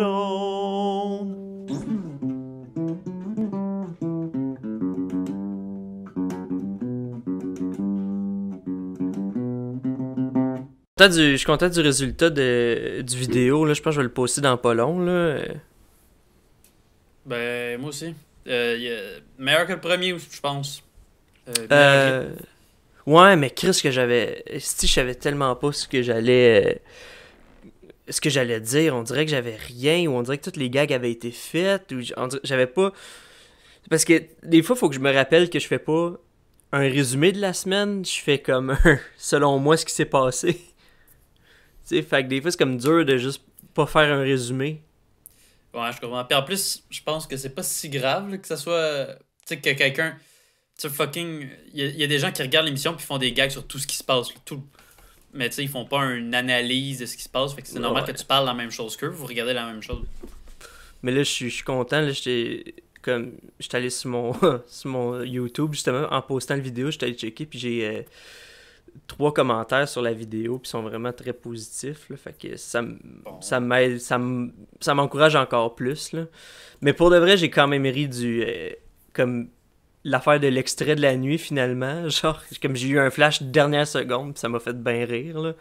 jaune. Je suis content du résultat du vidéo. Là. Je pense que je vais le poster dans pas long. Là. Ben, moi aussi. Meilleur que le premier, je pense. Ouais, mais Chris, que j'avais. Si je savais tellement pas ce que j'allais dire, on dirait que j'avais rien, ou on dirait que toutes les gags avaient été faites, ou j'avais pas. Parce que des fois, il faut que je me rappelle que je fais pas un résumé de la semaine, je fais comme selon moi ce qui s'est passé. Tu sais, fait que des fois, c'est comme dur de juste pas faire un résumé. Ouais, je comprends. Puis en plus, je pense que c'est pas si grave là, que ça soit. Tu sais, que quelqu'un. Tu sais, fucking. Il y a des gens qui regardent l'émission puis font des gags sur tout ce qui se passe. Tout. Mais tu sais, ils font pas une analyse de ce qui se passe. Fait que c'est normal que tu parles la même chose qu'eux. Vous regardez la même chose. Mais là, je suis content. Là, j'étais allé sur mon YouTube, justement, en postant la vidéo. J'étais allé checker. Puis j'ai 3 commentaires sur la vidéo. Puis ils sont vraiment très positifs. Là, fait que ça m'aide. Ça m'encourage encore plus. Là. Mais pour de vrai, j'ai quand même ri du. Comme l'affaire de l'extrait de la nuit, finalement. Genre, comme j'ai eu un flash de dernière seconde, puis ça m'a fait bien rire, là.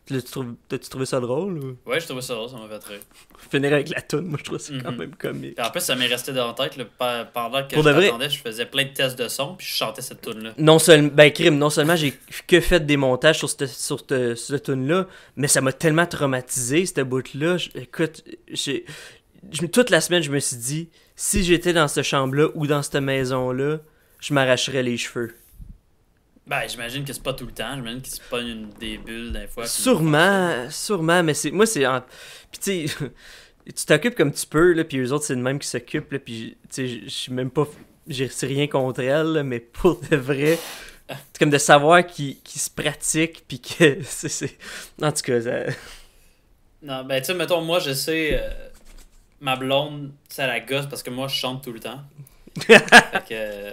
Puis là, t'as-tu trouvé ça drôle, ou? Ouais, j'ai trouvé ça drôle, ça m'a fait rire. Finir avec la toune, moi, je trouve ça quand même comique. Puis en plus, ça m'est resté dans la tête, là, pendant que j'attendais, je faisais plein de tests de son, puis je chantais cette toune-là. Non seulement j'ai que fait des montages sur cette toune-là, mais ça m'a tellement traumatisé, cette bout-là. Écoute, toute la semaine, je me suis dit, si j'étais dans cette chambre-là ou dans cette maison-là, je m'arracherais les cheveux. Ben, j'imagine que c'est pas tout le temps. J'imagine qu'il se pogne des bulles des fois. Sûrement, mais moi, c'est... Puis tu sais, tu t'occupes comme tu peux, là, puis eux autres, c'est le même qui s'occupent, là, puis tu sais, je suis même pas... J'ai rien contre elles, là, mais pour de vrai, c'est comme de savoir qu'ils se pratiquent, puis que... c'est... En tout cas, ça... Non, ben, tu sais, mettons, moi, je sais... ma blonde, ça la gosse parce que moi, je chante tout le temps. Fait que...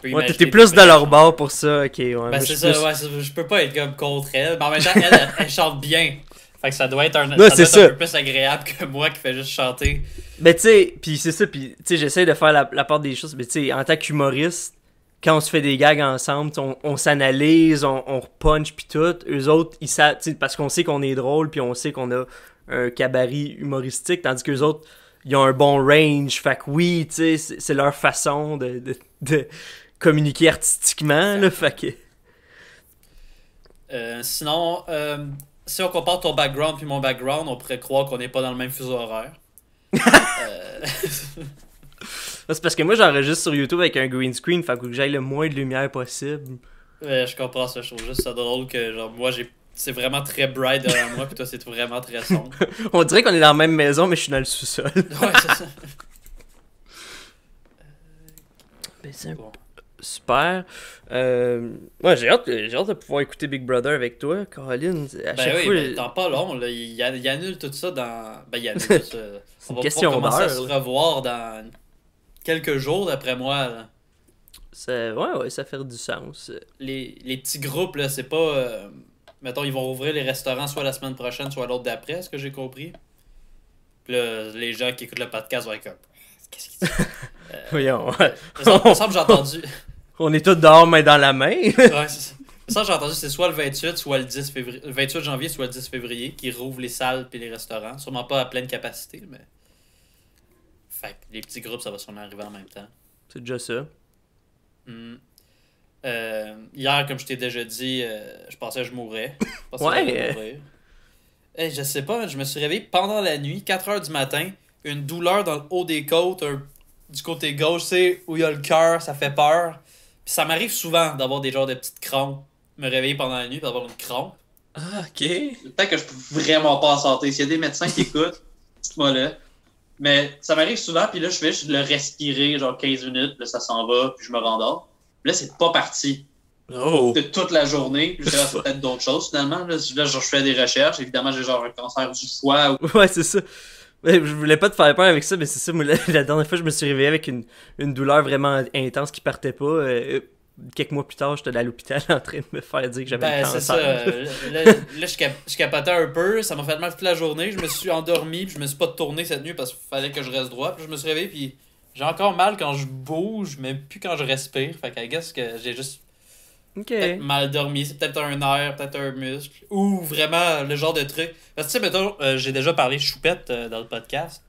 Ouais, t'étais plus dans leur bord pour ça, ok. Ouais, ben c'est ça, ouais, je peux pas être comme contre elle. Mais en même temps, elle chante bien. Fait que ça doit être un peu plus agréable que moi qui fais juste chanter. Ben tu sais, pis c'est ça, pis tu sais, j'essaie de faire la part des choses, mais tu sais, en tant qu'humoriste, quand on se fait des gags ensemble, on s'analyse, on repunch pis tout, eux autres, ils savent, parce qu'on sait qu'on est drôle, pis on sait qu'on a un cabaret humoristique, tandis qu'eux autres, ils ont un bon range, fait que oui, tu sais, c'est leur façon de communiquer artistiquement, là, fait que... sinon, si on compare ton background puis mon background, on pourrait croire qu'on n'est pas dans le même fuseau horaire. C'est parce que moi, j'enregistre sur YouTube avec un green screen, fait que j'aille le moins de lumière possible. Je comprends ça, je trouve juste ça drôle que, genre, moi, c'est vraiment très bright derrière moi, puis toi, c'est vraiment très sombre. On dirait qu'on est dans la même maison, mais je suis dans le sous-sol. Ouais, c'est ça. Ben, c'est bon. Super. Ouais, j'ai hâte de pouvoir écouter Big Brother avec toi, Caroline. À chaque fois, dans pas long, là, il annule tout ça dans... Ben, il annule tout ça. C'est une question d'heure. On va commencer à se revoir dans quelques jours, d'après moi. Là. Ouais, ça fait du sens. Les petits groupes, là, c'est pas... mettons, ils vont rouvrir les restaurants soit la semaine prochaine, soit l'autre d'après, ce que j'ai compris. Puis là, les gens qui écoutent le podcast vont être comme... Qu'est-ce qu'ils disent? Voyons, ouais. Ça me semble j'ai entendu... On est tous dehors, main dans la main. Ouais, c'est ça. Ça, j'ai entendu, c'est soit le 28, soit le 10 février. Le 28 janvier, soit le 10 février, qui rouvrent les salles et les restaurants. Sûrement pas à pleine capacité, mais... Fait que les petits groupes, ça va sûrement arriver en même temps. C'est déjà ça. Hier, comme je t'ai déjà dit, je pensais que je mourrais. Je sais pas, je me suis réveillé pendant la nuit, 4h du matin, une douleur dans le haut des côtes, du côté gauche, tu sais, où il y a le cœur, ça fait peur. Puis ça m'arrive souvent d'avoir des genres de petites crampes, me réveiller pendant la nuit et d'avoir une crampe. Ah, ok. Peut-être que je peux vraiment pas en santé. S'il y a des médecins qui écoutent, dites-moi là. Mais ça m'arrive souvent, puis là, je fais juste le respirer, genre 15 minutes, puis là, ça s'en va, puis je me rendors. Puis là, c'est pas parti. Oh. De toute la journée, puis je dirais peut-être d'autres choses, finalement. Là, genre, je fais des recherches. Évidemment, j'ai genre un cancer du foie. Ouais, c'est ça. Je voulais pas te faire peur avec ça, mais c'est ça, moi, la dernière fois, je me suis réveillé avec une douleur vraiment intense qui partait pas. quelques mois plus tard, j'étais à l'hôpital en train de me faire dire que j'avais le cancer. C'est ça. Là, je capotais un peu. Ça m'a fait mal toute la journée. Je me suis endormi, puis je me suis pas tourné cette nuit parce qu'il fallait que je reste droit. Puis je me suis réveillé, puis j'ai encore mal quand je bouge, mais plus quand je respire. Fait que I guess que j'ai juste peut-être mal dormi. C'est peut-être un nerf, peut-être un muscle. Ou vraiment le genre de truc. Parce que tu sais, mettons, j'ai déjà parlé choupette dans le podcast.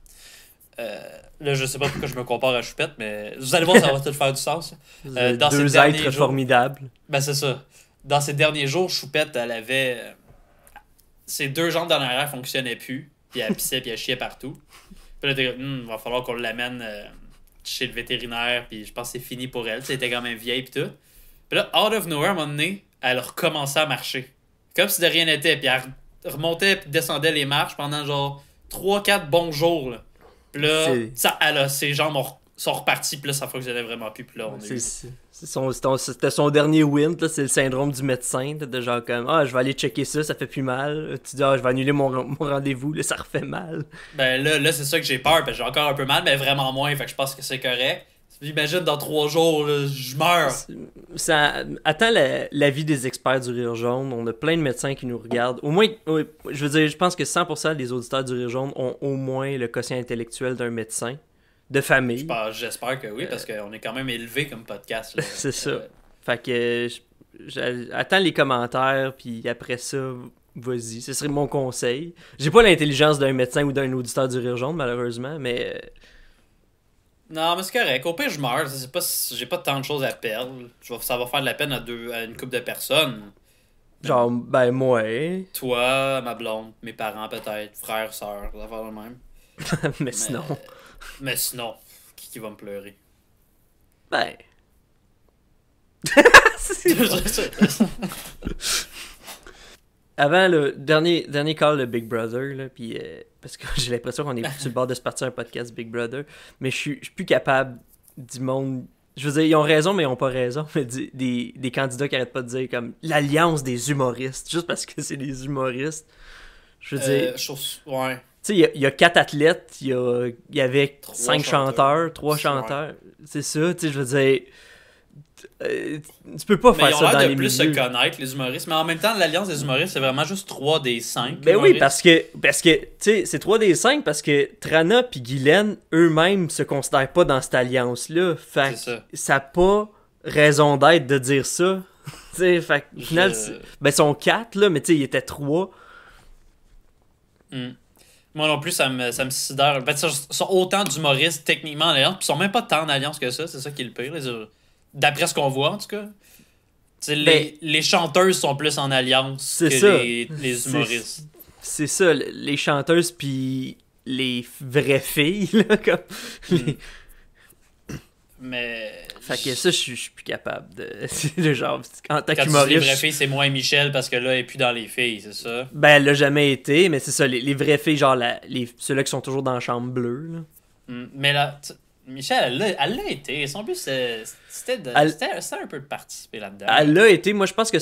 Là, je sais pas pourquoi je me compare à Choupette, mais vous allez voir, ça va tout faire du sens. Dans deux êtres formidables. Ben, c'est ça. Dans ces derniers jours, Choupette, elle avait. Ses deux jambes dans l'arrière fonctionnaient plus. Puis elle pissait, puis elle chiait partout. Puis là, t'es comme, va falloir qu'on l'amène chez le vétérinaire, puis je pense que c'est fini pour elle. Elle était quand même vieille, puis tout. Puis là, out of nowhere, à un moment donné, elle a recommencé à marcher. Comme si de rien n'était. Puis elle remontait, puis descendait les marches pendant genre 3-4 bons jours, là. Puis là, ses jambes sont reparties, puis là, ça fonctionnait vraiment plus. Puis là, c'était son dernier win, là, c'est le syndrome du médecin, de genre comme, je vais aller checker ça fait plus mal. Tu dis, je vais annuler mon rendez-vous, là, ça refait mal. Ben là c'est ça que j'ai peur, parce que j'ai encore un peu mal, mais vraiment moins, fait que je pense que c'est correct. J'imagine dans 3 jours, là, je meurs. Ça attend l'avis des experts du Rire Jaune. On a plein de médecins qui nous regardent. Au moins, je veux dire, je pense que 100% des auditeurs du Rire Jaune ont au moins le quotient intellectuel d'un médecin de famille. J'espère que oui, parce qu'on est quand même élevé comme podcast. Là. C'est ça. Fait que j'attends les commentaires, puis après ça, vas-y. Ce serait mon conseil. J'ai pas l'intelligence d'un médecin ou d'un auditeur du Rire Jaune, malheureusement, mais... Non, mais c'est correct. Au pire, je meurs. J'ai pas tant de choses à perdre. Ça va faire de la peine à une couple de personnes. Genre, moi. Toi, ma blonde, mes parents peut-être, frères, sœurs, ça va faire le même. mais sinon... Mais sinon, qui va me pleurer? Ben... Avant le dernier call de Big Brother, là, puis parce que j'ai l'impression qu'on est sur le bord de se partir un podcast Big Brother, mais je suis plus capable du monde. Je veux dire, ils ont raison, mais ils ont pas raison. Mais des candidats qui arrêtent pas de dire comme l'alliance des humoristes, juste parce que c'est des humoristes. Je veux dire. Ouais. Tu sais, il y a 4 athlètes, il y avait 5 chanteurs, 3 chanteurs. Ouais. C'est ça, tu sais, je veux dire. Tu peux pas faire ça dans les milieux. Ils ont l'air de plus se connaître, les humoristes. Mais en même temps, l'alliance des humoristes, c'est vraiment juste 3 des 5. Ben oui, parce que tu sais, c'est 3 des 5 parce que Trana puis Guylaine, eux-mêmes, se considèrent pas dans cette alliance-là. Fait que ça n'a pas raison d'être de dire ça. Tu sais, fait que, au final, ils sont 4, là, mais tu sais, ils étaient 3. Moi non plus, ça me sidère. Ben, ils sont autant d'humoristes techniquement en alliance, puis ils sont même pas tant en alliance que ça. C'est ça qui est le pire. D'après ce qu'on voit, en tout cas. Les chanteuses sont plus en alliance que les humoristes. C'est ça, les chanteuses puis les vraies filles, là, comme... Mais... Fait que ça, je suis plus capable de genre, en tant qu'humoriste... Quand tu dis les vraies filles, c'est moins Michel, parce que là, elle est plus dans les filles, c'est ça? Ben, elle l'a jamais été, mais c'est ça, les vraies filles, genre, ceux-là qui sont toujours dans la chambre bleue, là. Mais là... Michel, elle l'a été. Son but, c'était un peu de participer là-dedans. Elle l'a été. Moi, je pense que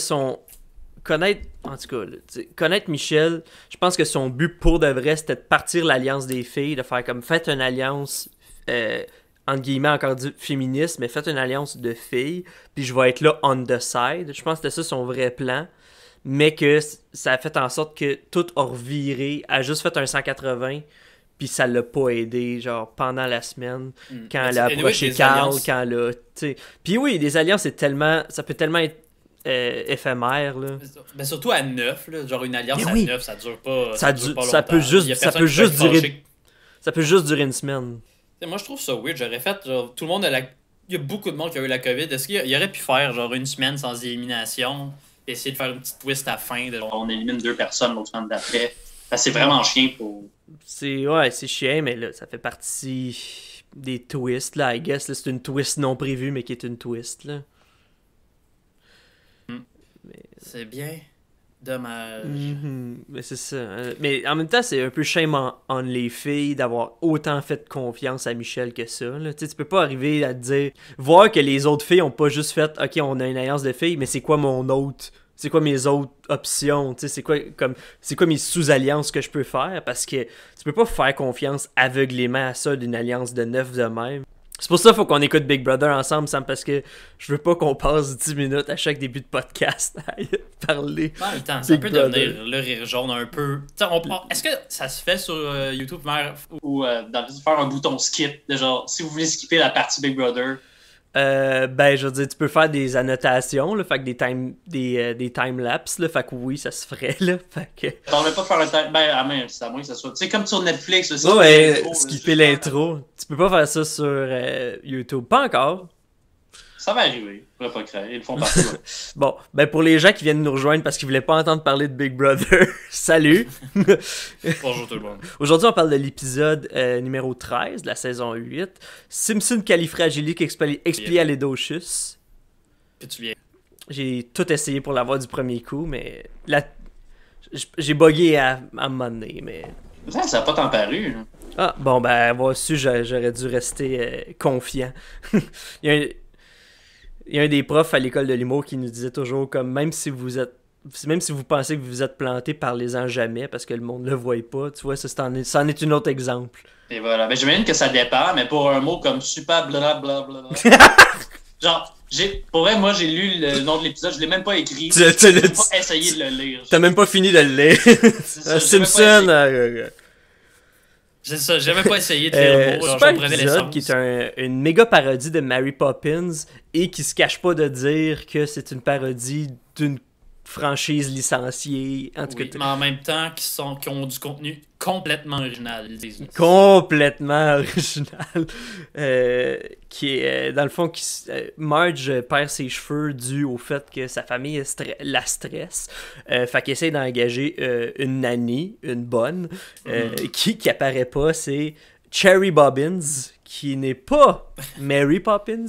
connaître Michel, je pense que son but pour de vrai, c'était de partir l'alliance des filles, de faire comme, faites une alliance, entre guillemets, encore du féministe, mais faites une alliance de filles, puis je vais être là on the side. Je pense que c'était ça son vrai plan, mais que ça a fait en sorte que tout a reviré, a juste fait un 180, puis ça l'a pas aidé, genre, pendant la semaine, quand elle a approché Carl, quand elle a... Puis oui, des alliances, ça peut tellement être éphémère, là. Mais surtout à 9, là, genre une alliance à 9, ça dure pas longtemps. Ça peut juste durer une semaine. Moi, je trouve ça weird. J'aurais fait, genre, tout le monde il y a beaucoup de monde qui a eu la COVID. Est-ce qu'il aurait pu faire, genre, une semaine sans élimination, et essayer de faire une petite twist à la fin? On élimine 2 personnes l'autre semaine d'après. C'est vraiment chiant pour... C'est chiant, mais là, ça fait partie des twists, là, I guess. Là, c'est une twist non prévue, mais qui est une twist, là. Mais... C'est bien dommage. Mais c'est ça. Mais en même temps, c'est un peu shame on les filles d'avoir autant fait confiance à Michel que ça, là. Tu peux pas arriver à te dire... Voir que les autres filles ont pas juste fait « Ok, on a une alliance de filles, mais c'est quoi c'est quoi mes autres options, tu sais, c'est quoi mes sous-alliances que je peux faire, parce que tu peux pas faire confiance aveuglément à ça d'une alliance de 9 de même. C'est pour ça qu'il faut qu'on écoute Big Brother ensemble, Sam, parce que je veux pas qu'on passe 10 minutes à chaque début de podcast à parler. En même temps, ça Big peut Brother. devenir le rire jaune un peu. Est-ce que ça se fait sur YouTube, mère? Ou faire un bouton skip, de genre, si vous voulez skipper la partie Big Brother. Ben, je veux dire, tu peux faire des annotations, là, fait que des time-lapse, là, fait que oui, ça se ferait, là, fait que... On ne pas faire un time. Ben, c'est à moins que ça soit. Tu sais, comme sur Netflix, aussi. Ouais, skipper l'intro. Tu peux pas faire ça sur YouTube. Pas encore. Ça va arriver. Je pourrais pas créer. Ils le font partout. Bon, ben pour les gens qui viennent nous rejoindre parce qu'ils voulaient pas entendre parler de Big Brother, salut! Bonjour tout le monde. Aujourd'hui, on parle de l'épisode numéro 13 de la saison 8. Simpson califragilique expialidocious. Puis tu viens. J'ai tout essayé pour l'avoir du premier coup, mais j'ai bugué à un moment donné, mais... Ça n'a pas tant paru. Là. Ah, bon, ben, avoir su, j'aurais dû rester confiant. Il y a un des profs à l'école de l'humour qui nous disait toujours comme même si vous pensez que vous vous êtes planté, parlez-en jamais parce que le monde le voit pas. Tu vois, ça en est un autre exemple. Et voilà. Ben, j'imagine que ça dépend, mais pour un mot comme super blablabla. Genre, pour vrai, moi, j'ai lu le nom de l'épisode, je l'ai même pas écrit. J'ai même pas essayé de le lire. T'as même pas fini de le lire. Simpson. C'est ça, j'ai même pas essayé de lire le mot. Super épisode qui est une méga parodie de Mary Poppins et qui se cache pas de dire que c'est une parodie d'une franchise licenciée. En tout cas, mais en même temps, qui ont du contenu complètement original. Ils disent. Complètement original. Qui est, dans le fond, Marge perd ses cheveux dû au fait que sa famille la stresse. Fait qu'il essaie d'engager une nanny, une bonne, qui apparaît pas. C'est Cherry Bobbins, qui n'est pas Mary Poppins.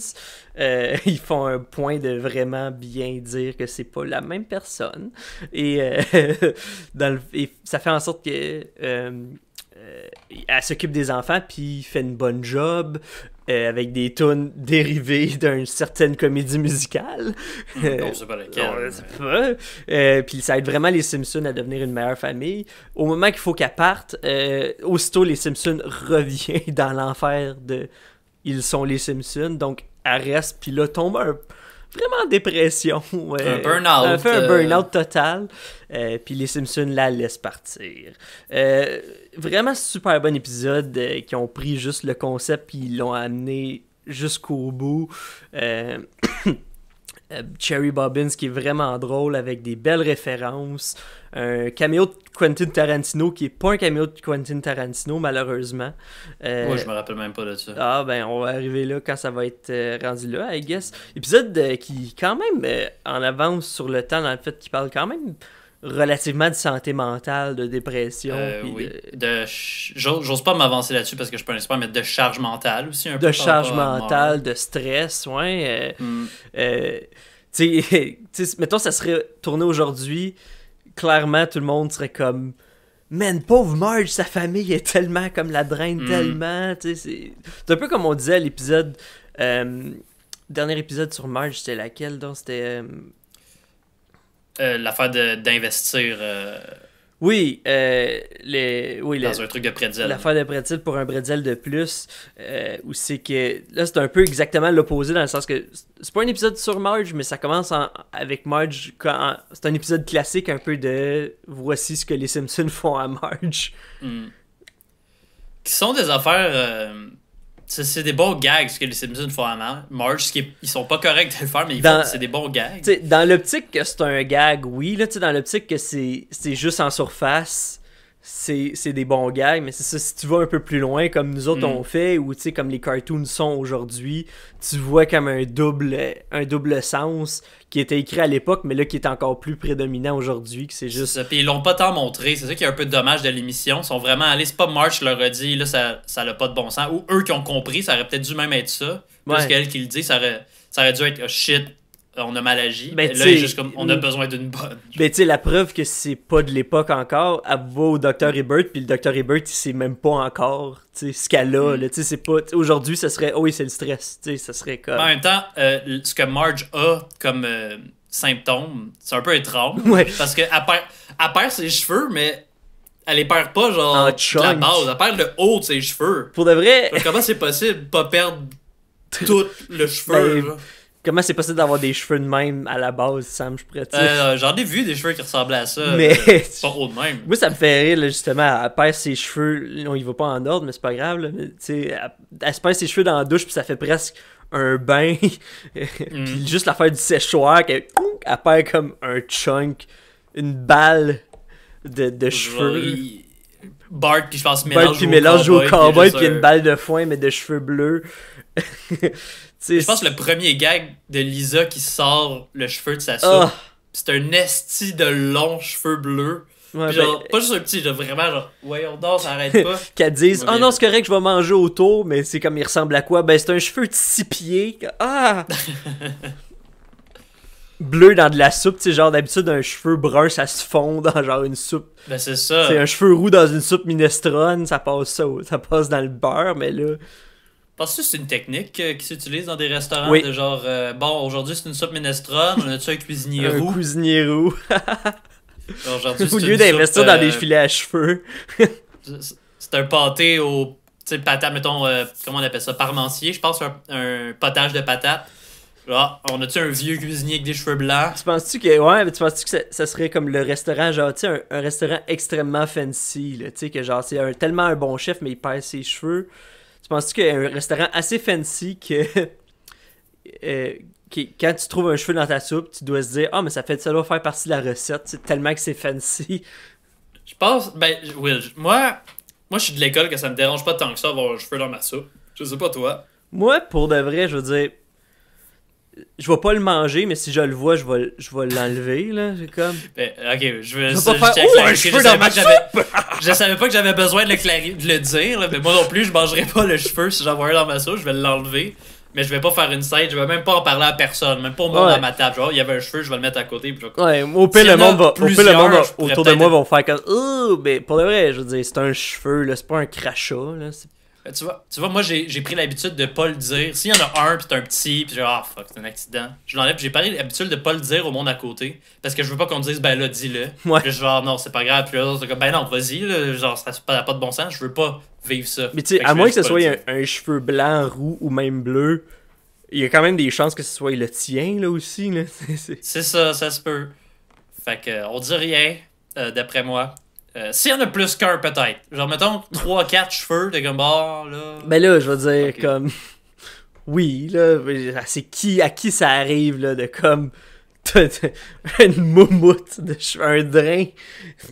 Ils font un point de vraiment bien dire que c'est pas la même personne. Et, et ça fait en sorte que elle s'occupe des enfants puis fait une bonne job avec des tunes dérivées d'une certaine comédie musicale. On sait pas laquelle. Puis ça aide vraiment les Simpsons à devenir une meilleure famille. Au moment qu'il faut qu'elle parte, aussitôt les Simpsons revient dans l'enfer de Ils sont les Simpsons. Donc elle reste puis là tombe vraiment en dépression. Un burn-out. Elle fait un burn-out total. Puis les Simpsons la laissent partir. Vraiment super bon épisode qui ont pris juste le concept puis ils l'ont amené jusqu'au bout. Cherry Bobbins qui est vraiment drôle avec des belles références. Un caméo de Quentin Tarantino qui est pas un caméo de Quentin Tarantino malheureusement. Moi je me rappelle même pas de ça. Ah ben on va arriver là quand ça va être rendu là I guess. Épisode qui quand même en avance sur le temps dans le fait qu'il parle quand même relativement de santé mentale, de dépression. Oui. J'ose pas m'avancer là-dessus parce que je suis pas un expert, mais de charge mentale aussi un peu. De charge mentale, de stress, ouais. Tu sais, mettons, ça serait tourné aujourd'hui, clairement, tout le monde serait comme man, pauvre Marge, sa famille est tellement comme la draine, tellement. Tu sais, c'est un peu comme on disait à l'épisode. Dernier épisode sur Marge, c'était laquelle donc? C'était. L'affaire d'investir. Oui, dans un truc de pretzel. L'affaire de pretzel pour un pretzel de plus, où c'est que là c'est un peu exactement l'opposé dans le sens que c'est pas un épisode sur Marge, mais ça commence avec Marge c'est un épisode classique un peu de voici ce que les Simpsons font à Marge. Qui sont des affaires. C'est des bons gags ce que les Simpsons font à Marge. Ils sont pas corrects de le faire, mais c'est des bons gags. Dans l'optique que c'est un gag, oui. Là, dans l'optique que c'est juste en surface, c'est des bons gags. Mais c'est ça, si tu vas un peu plus loin, comme nous autres on fait, ou comme les cartoons sont aujourd'hui, tu vois comme un double sens qui était écrit à l'époque, mais là qui est encore plus prédominant aujourd'hui. Que c'est juste. Puis ils l'ont pas tant montré. C'est ça qui est un peu dommage de l'émission. Ils sont vraiment allés. C'est pas Marge leur a dit, là, ça n'a pas de bon sens. Ou eux qui ont compris, ça aurait peut-être dû même être ça. Plus qu'elle qui le dit, ça aurait dû être oh, shit, on a mal agi. Ben, là, juste comme on a besoin d'une bonne. Ben, tu sais, la preuve que c'est pas de l'époque encore, elle va au Dr. Hibbert, puis le Dr. Hibbert, il sait même pas encore ce qu'elle a. Là, c'est pas, aujourd'hui, ça serait, oh oui, c'est le stress. Ça serait comme. En même temps, ce que Marge a comme symptôme, c'est un peu étrange. Ouais. Parce qu'elle perd ses cheveux, mais elle les perd pas, genre, de la base. Elle perd le haut de ses cheveux. Pour de vrai. Comment c'est possible de pas perdre tout le cheveu. Ben, genre. Comment c'est possible d'avoir des cheveux de même à la base, Sam, je pourrais dire. J'en ai vu des cheveux qui ressemblaient à ça. Mais Pas haut de même. moi, ça me fait rire, là, justement. Elle perd ses cheveux. Non, il va pas en ordre, mais c'est pas grave. Là, mais, elle se perd ses cheveux dans la douche, puis ça fait presque un bain. Puis juste l'affaire du séchoir, elle perd comme un chunk, une balle de cheveux. Bart qui, je pense, Bart qui mélange au cowboy, puis une balle de foin, mais de cheveux bleus. Je pense que le premier gag de Lisa qui sort le cheveu de sa soupe, c'est un esti de longs cheveux bleus. Ouais, Puis genre, pas juste un petit, genre vraiment, genre, voyons donc, ça arrête pas. Qu'elle dise, oh non, c'est correct, je vais manger autour, mais c'est comme il ressemble à quoi? Ben, c'est un cheveu de 6 pieds. Ah! Bleu dans de la soupe, tu sais, genre d'habitude, un cheveu brun, ça se fond dans genre une soupe. Ben, c'est ça. C'est un cheveu roux dans une soupe minestrone, ça passe dans le beurre, mais là. Penses-tu que c'est une technique qui s'utilise dans des restaurants Oui. de genre, bon, aujourd'hui c'est une soupe minestrone, on a-tu un cuisinier Un roux? cuisinier roux. Aujourd'hui, Au c'est lieu une d'investir soupe, dans des filets à cheveux. c'est un pâté au, tu sais, patate, mettons, comment on appelle ça, parmentier, je pense, un potage de patates. Là, on a-tu un vieux cuisinier avec des cheveux blancs? Tu penses-tu que ça serait comme le restaurant, genre, tu sais, un restaurant extrêmement fancy, là, tu sais, que genre, c'est tellement un bon chef, mais il perd ses cheveux. Tu penses-tu qu'il y a un restaurant assez fancy que quand tu trouves un cheveu dans ta soupe, tu dois se dire, ah, mais ça doit faire partie de la recette, c'est tellement que c'est fancy. Je pense, ben, Will, moi, je suis de l'école que ça me dérange pas tant que ça avoir un cheveu dans ma soupe. Je sais pas toi. Moi, pour de vrai, je veux dire, je vais pas le manger, mais si je le vois, je vais l'enlever, là, j'ai comme... Ben, ok, je vais pas faire, tiens à oh, un clarifier, cheveu dans ma je savais pas que j'avais besoin de le dire, là, mais moi non plus, je mangerai pas le cheveu si j'en vois un dans ma soupe, je vais l'enlever. Mais je vais pas faire une scène, je vais même pas en parler à personne, même pas au monde à ma table. Genre, il y avait un cheveu, je vais le mettre à côté. Puis ouais, au pire, le monde autour de moi vont faire comme, oh, mais pour de vrai, je veux dire, c'est un cheveu, là, c'est pas un crachat, là. Tu vois, moi j'ai pris l'habitude de pas le dire. S'il y en a un, pis c'est un petit, pis genre, ah fuck, c'est un accident. Je l'enlève, j'ai pris l'habitude de pas le dire au monde à côté. Parce que je veux pas qu'on me dise, ben là, dis-le. Ouais. Puis genre, non, c'est pas grave. Puis là, c'est comme, ben non, vas-y, là, genre, ça n'a pas de bon sens, je veux pas vivre ça. Mais tu sais, à moins que ce soit un cheveu blanc, roux ou même bleu, il y a quand même des chances que ce soit le tien, là aussi, là. C'est ça, ça se peut. Fait que, on dit rien, d'après moi. S'il y en a plus qu'un, peut-être. Genre, mettons, 3-4 cheveux, t'es comme, bah, là. Ben là, je veux dire, okay. comme. Oui, là, c'est à qui ça arrive, là, de comme. T'as une moumoute de cheveux, un drain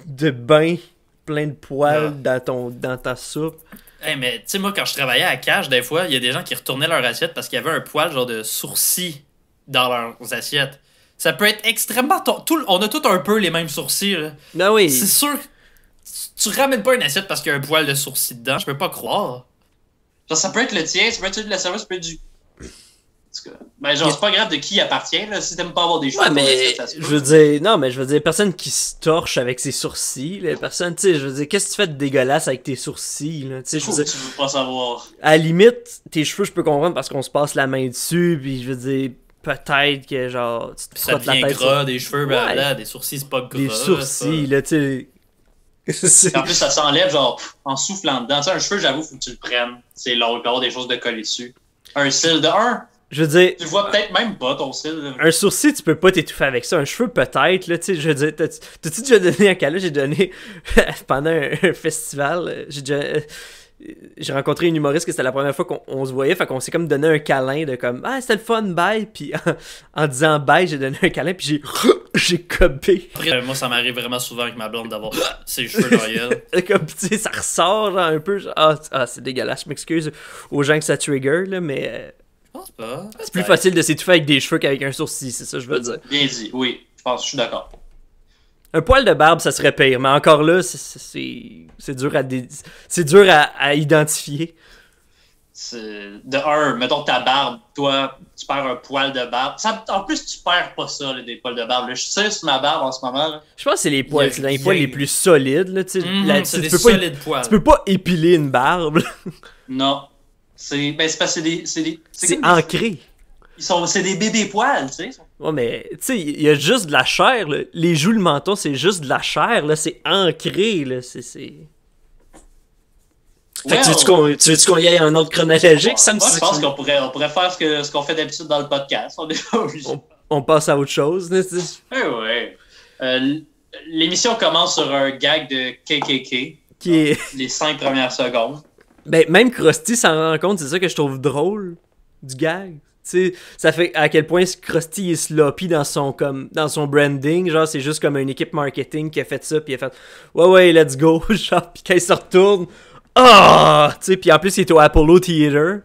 de bain plein de poils dans ta soupe. Hey, mais tu sais, moi, quand je travaillais à Cash, des fois, il y a des gens qui retournaient leur assiette parce qu'il y avait un poil, genre de sourcil dans leurs assiettes. Ça peut être extrêmement. On a tous un peu les mêmes sourcils, là. Ben oui. C'est sûr. Tu ramènes pas une assiette parce qu'il y a un poil de sourcil dedans, je peux pas croire. Genre, ça peut être le tien, ça peut être celui de la serveuse, ça peut être du. Ben, genre, c'est pas grave de qui il appartient, là. Si t'aimes pas avoir des cheveux, ouais, mais je veux dire, non, mais je veux dire, personne qui se torche avec ses sourcils, là, personne, tu sais, je veux dire, qu'est-ce que tu fais de dégueulasse avec tes sourcils, là, tu sais, je veux dire, tu veux pas savoir. à la limite, tes cheveux, je peux comprendre parce qu'on se passe la main dessus, puis je veux dire, peut-être que, genre, tu te ça frottes la devient tête gras, sur... des cheveux, ben là, des sourcils, c'est pas gras. Des sourcils, là, tu sais. En plus, ça s'enlève, genre, en soufflant dedans. Tu sais, un cheveu, j'avoue, faut que tu le prennes. C'est long, il peut y avoir des choses de coller dessus. Un cil de 1. Je veux dire... Tu le vois peut-être même pas, ton cil. Là. Un sourcil, tu peux pas t'étouffer avec ça. Un cheveu, peut-être, là, tu sais, je veux dire, t'as-tu déjà donné un câlin? J'ai donné, pendant un festival, j'ai rencontré une humoriste que c'était la première fois qu'on se voyait, fait qu'on s'est comme donné un câlin de comme, ah, c'était le fun, bye, puis en disant bye, j'ai donné un câlin, puis j'ai copé. Après, moi, ça m'arrive vraiment souvent avec ma blonde d'avoir ses cheveux dans la gueule. Comme, tu sais, ça ressort, genre, un peu, genre, ah, c'est dégueulasse, je m'excuse aux gens que ça trigger, là, mais... Je pense pas. C'est plus facile de s'étouffer avec des cheveux qu'avec un sourcil, c'est ça que je veux dire. Bien dit, oui, je suis d'accord. Un poil de barbe, ça serait pire, mais encore là, c'est dur c'est dur à identifier. De un, mettons ta barbe, toi, tu perds un poil de barbe. En plus, tu perds pas ça, là, des poils de barbe. Là. Je tire sur ma barbe en ce moment. Là. Je pense que c'est les poils, c'est dans les poils les plus solides. Là, c'est des solides poils. Tu peux pas épiler une barbe. Non. C'est parce que c'est ancré. C'est des bébés poils, tu sais. Ouais, mais tu sais, il y a juste de la chair. Là. Les joues, le menton, c'est juste de la chair. Là. C'est ancré. Là. C'est... Fait que tu veux-tu qu'on y aille en ordre chronologique? Ça me Moi, je pense qu'on pourrait faire ce qu'on fait d'habitude dans le podcast. On est pas obligé. On passe à autre chose. L'émission commence sur un gag de KKK. Qui est... Les 5 premières secondes. Ben, même Krusty s'en rend compte, c'est ça que je trouve drôle du gag. Tu sais, ça fait à quel point Krusty est sloppy dans son branding. Genre, c'est juste comme une équipe marketing qui a fait ça, puis il a fait ouais, let's go. Genre, puis quand il se retourne, tu sais, puis en plus, il est au Apollo Theater.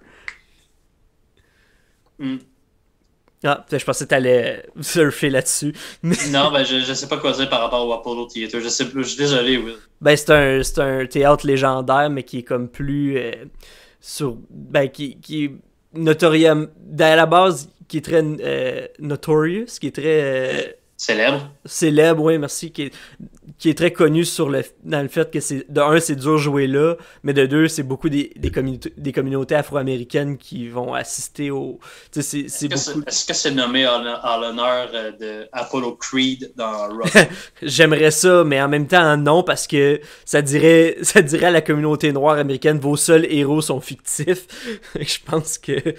Ah, je pensais que t'allais surfer là-dessus. Non, ben je sais pas quoi dire par rapport au Apollo Theater. Je suis désolé, Will. Ben, c'est un théâtre légendaire, mais qui est comme plus qui est notorieux à la base, qui est très notorious, qui est très célèbre, oui, merci, qui est très connu dans le fait que de un, c'est dur jouer là, mais de deux, c'est beaucoup des communautés afro-américaines qui vont assister au... Est-ce que c'est nommé en l'honneur de Apollo Creed dans Rock? J'aimerais ça, mais en même temps, non, parce que ça dirait à la communauté noire américaine, vos seuls héros sont fictifs. Je pense que...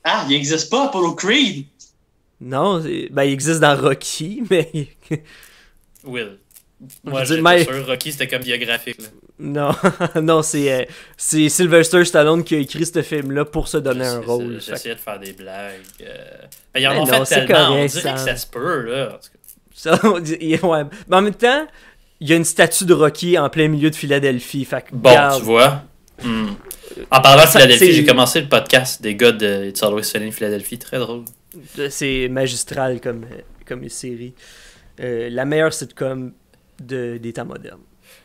Ah, il n'existe pas Apollo Creed! Non, il existe dans Rocky, mais... Will. Moi, je j'étais sûr, Rocky, c'était comme biographique. Là. Non, c'est Sylvester Stallone qui a écrit ce film-là pour se donner un rôle. J'essayais de faire des blagues. Ils en ont fait tellement, correct, on dirait que ça se peut, là. Ouais. Mais en même temps, il y a une statue de Rocky en plein milieu de Philadelphie. Fait que, bon, tu vois. En parlant de Philadelphie, j'ai commencé le podcast des gars de It's Always Sunny in Philadelphie. Très drôle. C'est magistral comme une série. La meilleure sitcom des temps modernes.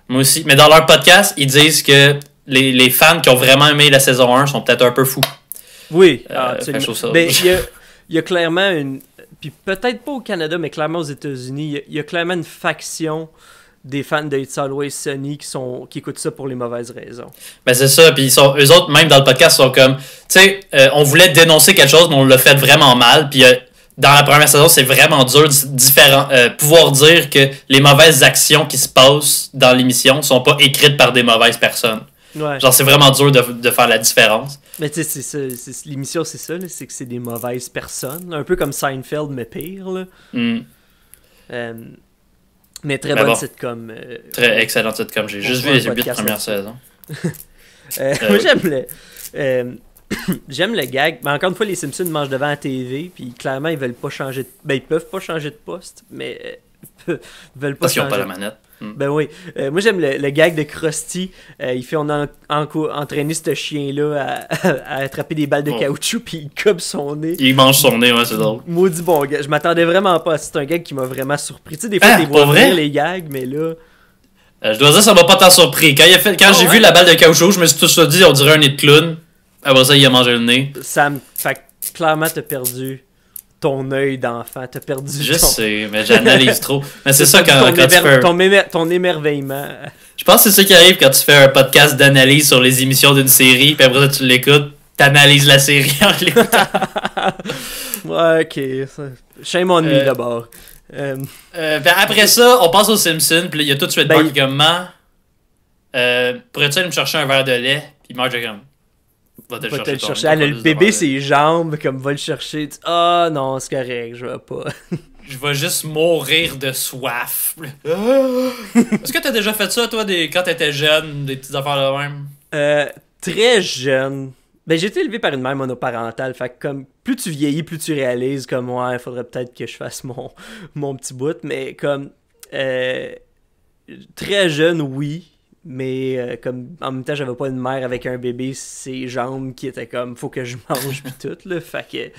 Moi aussi. Mais dans leur podcast, ils disent que les fans qui ont vraiment aimé la saison 1 sont peut-être un peu fous. Oui, absolument. Ben, il y a clairement une... Puis peut-être pas au Canada, mais clairement aux États-Unis, il y a clairement une faction des fans de It's Always Sunny qui écoutent ça pour les mauvaises raisons. Ben c'est ça, puis eux autres, même dans le podcast, sont comme... Tu sais, on voulait dénoncer quelque chose, mais on l'a fait vraiment mal, puis... dans la première saison, c'est vraiment dur pouvoir dire que les mauvaises actions qui se passent dans l'émission sont pas écrites par des mauvaises personnes. Ouais. Genre, c'est vraiment dur de faire la différence. Mais tu sais, l'émission, c'est ça, là, c'est que c'est des mauvaises personnes. Un peu comme Seinfeld, mais pire. Là. Mais très bonne sitcom. Très excellente sitcom. J'ai juste vu les 8 premières saisons. Moi, j'aime le gag, mais encore une fois, les Simpsons mangent devant la TV, puis clairement, ils veulent pas changer de... Ben, ils peuvent pas changer de poste, mais ils veulent pas parce changer... Parce qu'ils ont pas la manette. Ben oui. Moi, j'aime le gag de Krusty. On a entraîné ce chien-là à attraper des balles de caoutchouc, puis il coupe son nez. Il mange son nez, ouais, c'est drôle. Maudit bon gag. Je m'attendais vraiment pas à ça. C'est un gag qui m'a vraiment surpris. Tu sais, des fois, t'es vois venir les gags, mais là... je dois dire, ça m'a pas tant surpris. Quand j'ai vu la balle de caoutchouc, je me suis tout ça dit, on dirait un nez de clown. Après ça, il a mangé le nez. Fait que clairement, t'as perdu ton œil d'enfant. T'as perdu sais, mais j'analyse trop. Mais c'est ça quand tu fais... Ton émerveillement. Je pense que c'est ça qui arrive quand tu fais un podcast d'analyse sur les émissions d'une série, puis après ça, tu l'écoutes, t'analyses la série en l'écoutant. Ouais, ok. Shame on me d'abord. Après ça, on passe aux Simpsons, puis il y a tout de suite Bart qui est comme pourrais-tu aller me chercher un verre de lait? Puis Marge est comme... Va te le chercher. Le bébé, ses jambes, comme va le chercher. Non, c'est correct, je vais pas. Je vais juste mourir de soif. Est-ce que t'as déjà fait ça, toi, quand t'étais jeune, des petites affaires de même? Très jeune. Ben, j'ai été élevé par une mère monoparentale. Fait que comme plus tu vieillis, plus tu réalises comme il faudrait peut-être que je fasse mon petit bout. Mais comme très jeune, oui. Mais comme en même temps, j'avais pas une mère avec un bébé, ses jambes qui étaient comme faut que je mange pis tout là. Fait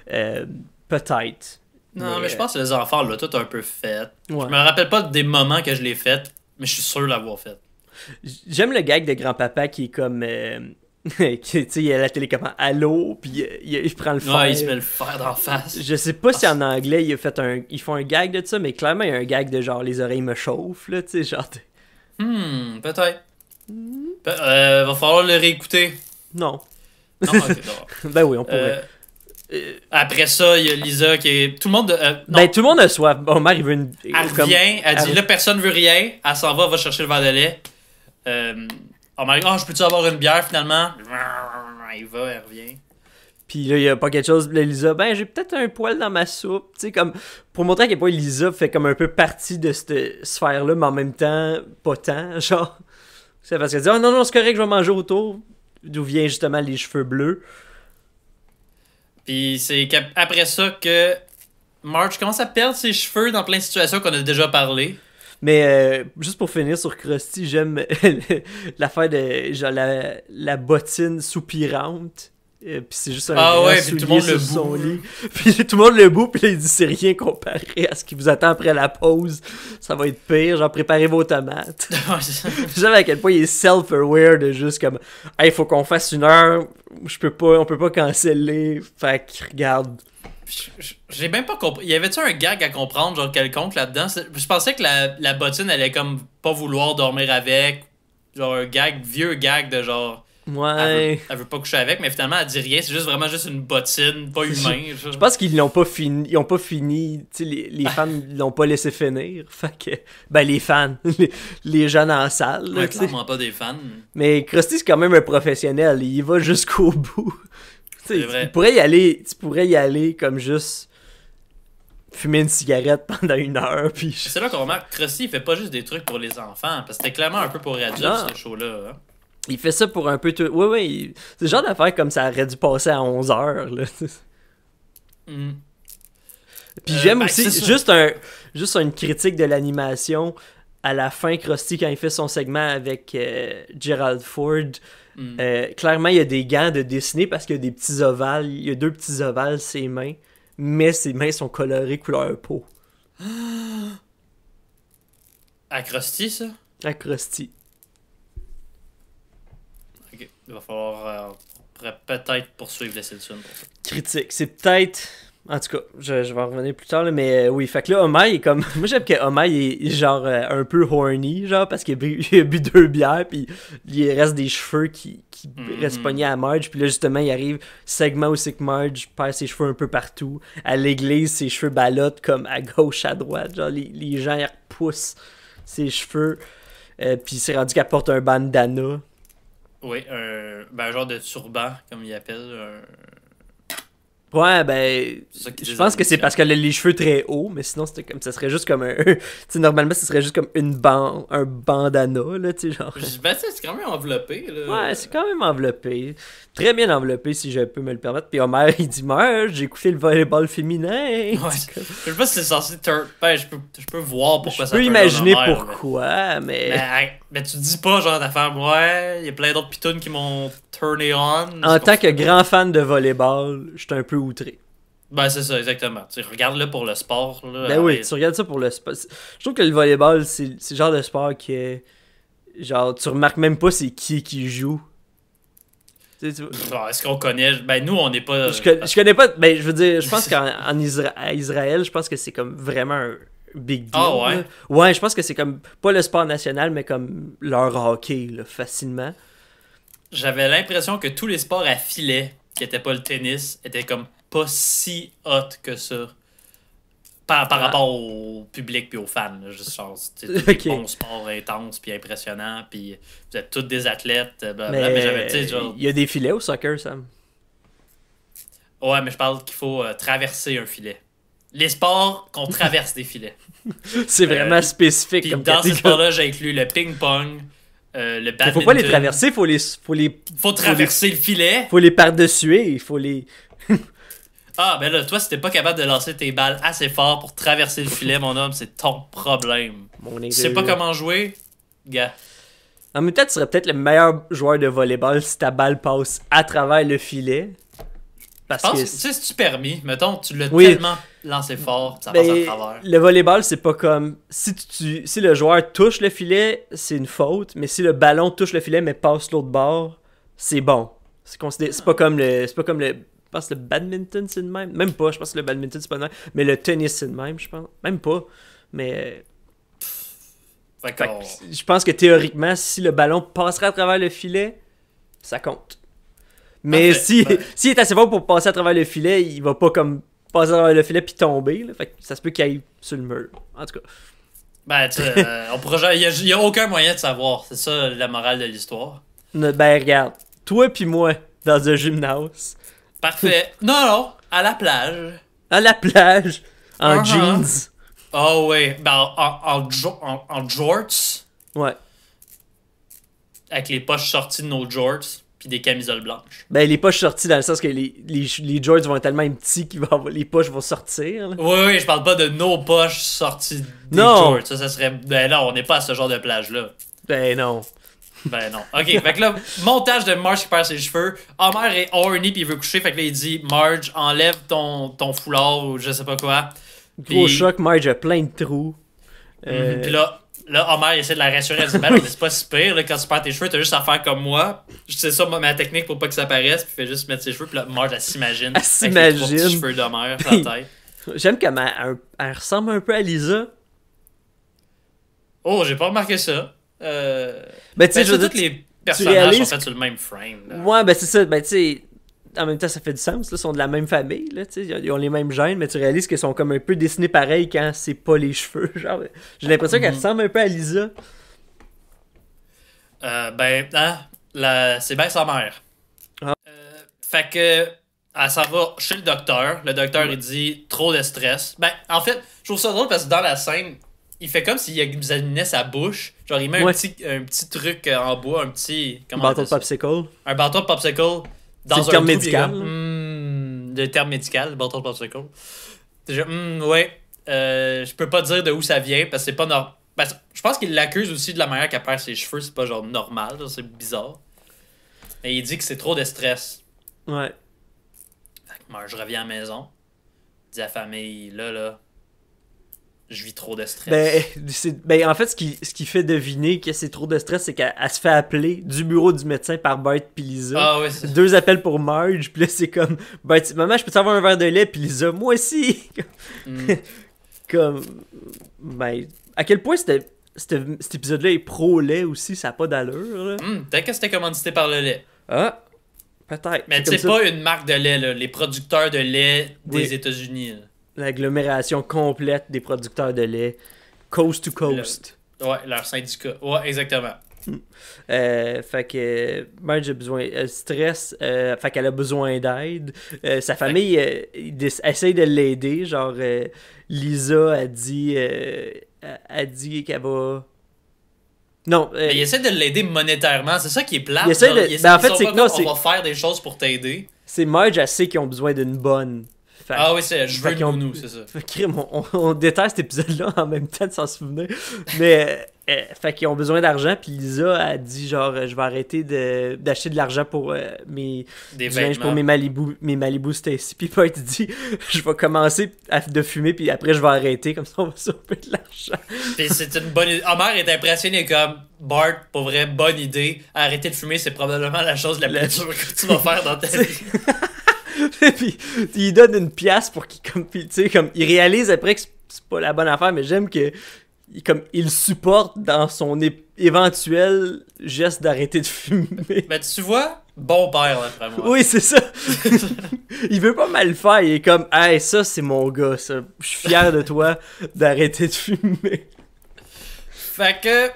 que peut-être. Non, mais je pense que les enfants l'ont tout un peu fait. Ouais. Je me rappelle pas des moments que je l'ai fait, mais je suis sûr de l'avoir fait. J'aime le gag de grand-papa qui est comme tu sais, il a la télé comme allô, puis il prend le fer. Ouais, il se met le fer d'en face. Je sais pas si en anglais ils font un gag de ça, mais clairement il y a un gag de genre les oreilles me chauffent là, tu sais, genre. Peut-être. Va falloir le réécouter. Non. Non, ok, d'accord. Ben oui, on pourrait. Après ça, il y a Lisa qui est... Tout le monde... Ben, tout le monde a soif. Homer, il veut une... Elle revient, elle dit là, personne veut rien. Elle s'en va chercher le verre de lait. Homer, je peux-tu avoir une bière finalement? Il va, il revient. Puis là, il y a pas quelque chose. Là, Lisa, j'ai peut-être un poil dans ma soupe. Tu sais, comme pour montrer à quel point Lisa fait comme un peu partie de cette sphère-là, mais en même temps, pas tant. Genre, c'est parce qu'elle dit, oh non, c'est correct, je vais manger autour. D'où vient justement les cheveux bleus. Puis c'est après ça que Marge commence à perdre ses cheveux dans plein de situations qu'on a déjà parlé. Mais juste pour finir sur Krusty, j'aime l'affaire de genre la bottine soupirante. Puis c'est juste un grand puis soulier tout le monde sur le son boue. lit. Puis tout le monde le boue, puis là, il dit c'est rien comparé à ce qui vous attend après la pause. Ça va être pire, genre préparez vos tomates. J'aime à quel point il est self-aware de juste comme hey, faut qu'on fasse 1 heure, on peut pas canceller. Fait que regarde. J'ai même pas compris. Y avait-tu un gag à comprendre, genre quelconque là-dedans? Je pensais que la bottine allait comme pas vouloir dormir avec. Genre un vieux gag de genre. Ouais. Elle veut pas coucher avec, mais finalement elle dit rien. C'est juste vraiment juste une bottine, pas humain. Je pense qu'ils l'ont pas fini. Ils ont pas fini. Tu sais, les fans l'ont pas laissé finir. Fait que. Les fans. Les gens dans la salle. Là, clairement pas des fans. Mais Krusty, c'est quand même un professionnel. Il va jusqu'au bout. C'est vrai. Tu pourrais y aller comme juste fumer une cigarette pendant 1 heure. Puis... C'est là qu'on remarque que Krusty, il fait pas juste des trucs pour les enfants. Parce que c'était clairement un peu pour adultes, ce show-là. Hein? Il fait ça pour un peu tout. Oui. C'est le genre d'affaire comme ça aurait dû passer à 11 heures. Là. Puis j'aime aussi juste une critique de l'animation à la fin, Krusty, quand il fait son segment avec Gerald Ford. Clairement, il y a des gants de dessiner parce qu'il y a des petits ovales. Il y a 2 petits ovales, ses mains. Mais ses mains sont colorées couleur peau. À Krusty, ça? À Krusty. Ok, il va falloir... on pourrait peut-être poursuivre les Simpsons pour ça. Critique, c'est peut-être... En tout cas, je vais en revenir plus tard, là, mais oui, fait que là, Homer, il est comme... Moi, j'aime que Homer, il est genre un peu horny, genre, parce qu'il a bu 2 bières, puis il reste des cheveux qui restent pognés à Marge, puis là, justement, il arrive, segment où c'est que Marge perd ses cheveux un peu partout. À l'église, ses cheveux ballottent comme à gauche, à droite, genre, les gens, ils repoussent ses cheveux, puis c'est rendu qu'elle porte un bandana. Oui, un genre de turban, comme il appelle. Ouais, je pense que c'est parce qu'elle a les cheveux très hauts, mais sinon, c'était comme, ça serait juste comme un... tu sais, normalement, ce serait juste comme un bandana, là, tu sais, genre... C'est quand même enveloppé, là. Ouais, c'est quand même enveloppé. Très bien enveloppé, si je peux me le permettre. Puis Homer, il dit, j'ai écouté le volleyball féminin. Ouais, je sais pas si c'est censé... je peux voir pourquoi ça... Je peux imaginer pourquoi, mais... Mais tu dis pas, genre, d'affaire, ouais, il y a plein d'autres pitounes qui m'ont turné on. En tant que grand fan de volleyball, je suis un peu outré. Ben, c'est ça, exactement. Tu regardes-le pour le sport, là. Ben oui, tu regardes ça pour le sport. Je trouve que le volleyball, c'est le genre de sport qui est... Genre, tu remarques même pas c'est qui joue. Est-ce qu'on connaît... Ben, nous, on n'est pas... Je connais pas... Ben, je veux dire, je pense qu'à Israël, je pense que c'est comme vraiment un big deal. Ah ouais? Là. Ouais, je pense que c'est comme... Pas le sport national, mais comme leur hockey, là, facilement. J'avais l'impression que tous les sports à filet, qui étaient pas le tennis, étaient comme pas si hot que ça. Par rapport au public puis aux fans. Là. Juste genre, c'est des bons sports intenses puis impressionnants, puis vous êtes tous des athlètes. Mais j'avais, tu sais, genre... Il y a des filets au soccer, Sam. Ouais, mais je parle qu'il faut traverser un filet. Les sports qu'on traverse des filets. C'est vraiment spécifique. Puis comme dans ces sports-là, j'ai inclus le ping-pong, le badminton. Faut pas les traverser, faut traverser le filet. Faut les par-dessuer, il faut les... Ah, ben là, toi, si t'es pas capable de lancer tes balles assez fort pour traverser le filet, mon homme, c'est ton problème. Tu sais pas comment jouer, gars. En même temps, tu serais peut-être le meilleur joueur de volleyball si ta balle passe à travers le filet. Parce que... Tu sais, c'est-tu permis? Mettons, tu l'as tellement lancé fort, ça passe à travers. Le volleyball, c'est pas comme... Si le joueur touche le filet, c'est une faute, mais si le ballon touche le filet mais passe l'autre bord, c'est bon. C'est pas comme le... Je pense que le badminton, c'est le même. Même pas, je pense que le badminton, c'est pas le même. Mais le tennis, c'est le même, je pense. Même pas. Mais... je pense que théoriquement, si le ballon passerait à travers le filet, ça compte. Mais s'il est assez fort pour passer à travers le filet, il va pas comme passer à travers le filet puis tomber. Là. Fait que ça se peut qu'il aille sur le mur. En tout cas. Ben, il n'y a aucun moyen de savoir. C'est ça la morale de l'histoire. Ben, regarde. Toi pis moi, dans un gymnase. Parfait. Non, à la plage. À la plage. En Uh-huh. jeans. Oh ouais, ben en jorts, Ouais. avec les poches sorties de nos jorts, puis des camisoles blanches. Ben, les poches sorties dans le sens que les jorts vont être tellement petits que les poches vont sortir. Là. Oui, je parle pas de nos poches sorties des Non. jorts. Ça serait... Ben non, on n'est pas à ce genre de plage-là. Ben non. Ben non. Ok, fait que là, montage de Marge qui perd ses cheveux. Homer est horny pis il veut coucher, fait que là il dit Marge, enlève ton foulard ou je sais pas quoi. Gros Puis- choc, Marge a plein de trous. Puis là, Homer il essaie de la rassurer. Elle dit Ben non, mais c'est pas si pire, là, quand tu perds tes cheveux, t'as juste à faire comme moi. Je sais ça, ma technique pour pas que ça paraisse, puis fait juste mettre ses cheveux. Puis là, Marge elle s'imagine. Elle avec les 3 s'imagine. petits cheveux d'Homer sur la tête. J'aime comme elle ressemble un peu à Lisa. Oh, j'ai pas remarqué ça. Ben, tu sais, Ben, je veux dire, tous les personnages sont réalises- faits sur le même frame. Là. Ouais, ben c'est ça. Ben, tu sais, en même temps, ça fait du sens. Là, ils sont de la même famille. Là, tu sais, ils ont les mêmes gènes, mais tu réalises qu'ils sont comme un peu dessinés pareil quand c'est pas les cheveux. Genre, j'ai l'impression qu'elle ressemble un peu à Lisa. C'est bien sa mère. Ah. Fait que, elle s'en va chez le docteur. Le docteur, il dit trop de stress. Ben, en fait, je trouve ça drôle parce que dans la scène, il fait comme s'il examinait sa bouche. Genre, il met Ouais. un petit truc en bois, un petit. Comment on Bâton de appelle ça? popsicle. Un bâton de popsicle dans C'est un le terme trou, puis il est médical, comme, le terme médical, le bâton de popsicle. Déjà, ouais. Je peux pas dire de où ça vient parce que c'est pas normal. Je pense qu'il l'accuse aussi de la manière qu'elle perd ses cheveux. C'est pas genre normal, genre, c'est bizarre. Et il dit que c'est trop de stress. Ouais. Fait que moi, je reviens à la maison. Dis à la famille, là, je vis trop de stress. Ben, en fait, ce qui fait deviner que c'est trop de stress, c'est qu'elle se fait appeler du bureau du médecin par Bart pis Lisa. Ah ouais, c'est 2 appels pour Marge, pis là, c'est comme Bart, maman, je peux t'avoir un verre de lait, pis Lisa, moi aussi. Mm. Comme, ben, à quel point cet épisode-là est pro-lait aussi, ça a pas d'allure, là. Peut-être que c'était commandité par le lait. Ah, peut-être. Mais C'est tu sais, comme ça, pas une marque de lait, là. Les producteurs de lait des Oui. États-Unis. Là. l'agglomération complète des producteurs de lait, coast to coast. Ouais, leur syndicat. Ouais, exactement. Fait que Marge a besoin stress, fait qu'elle a besoin d'aide. Sa famille essaye de l'aider, genre Lisa a dit qu'elle va. Non, Mais il essaie de l'aider monétairement, c'est ça qui est plate. Il essaie genre, de- ben, en fait, ils sont c'est pas que non, comme, c'est- on va faire des choses pour t'aider. c'est Marge, elle sait qu'ils ont besoin d'une bonne. Fait, Ah oui, c'est je veux fait qu'ils ont- nous, c'est ça. Fait que, crime, on déteste cet épisode-là en même temps de s'en souvenir. Mais, fait qu'ils ont besoin d'argent, puis Lisa a dit genre, je vais arrêter d'acheter de l'argent pour Des du linge pour vêtements. mes Malibu Stacy. Puis Bart dit, je vais commencer de fumer, puis après je vais arrêter, comme ça on va sauver de l'argent. Puis c'est une bonne idée. Homer est impressionné comme Bart, pour vrai, bonne idée. Arrêter de fumer, c'est probablement la chose la plus dure que tu vas faire dans ta vie. Puis il donne une pièce pour qu'il, comme, puis, tu sais, comme, il réalise après que c'est pas la bonne affaire, mais j'aime que il supporte dans son éventuel geste d'arrêter de fumer. Ben tu vois, bon père, là, après moi. Oui, c'est ça. Il veut pas mal le faire. Il est comme, hey, ça, c'est mon gars, ça. Je suis fier de toi d'arrêter de fumer. Fait que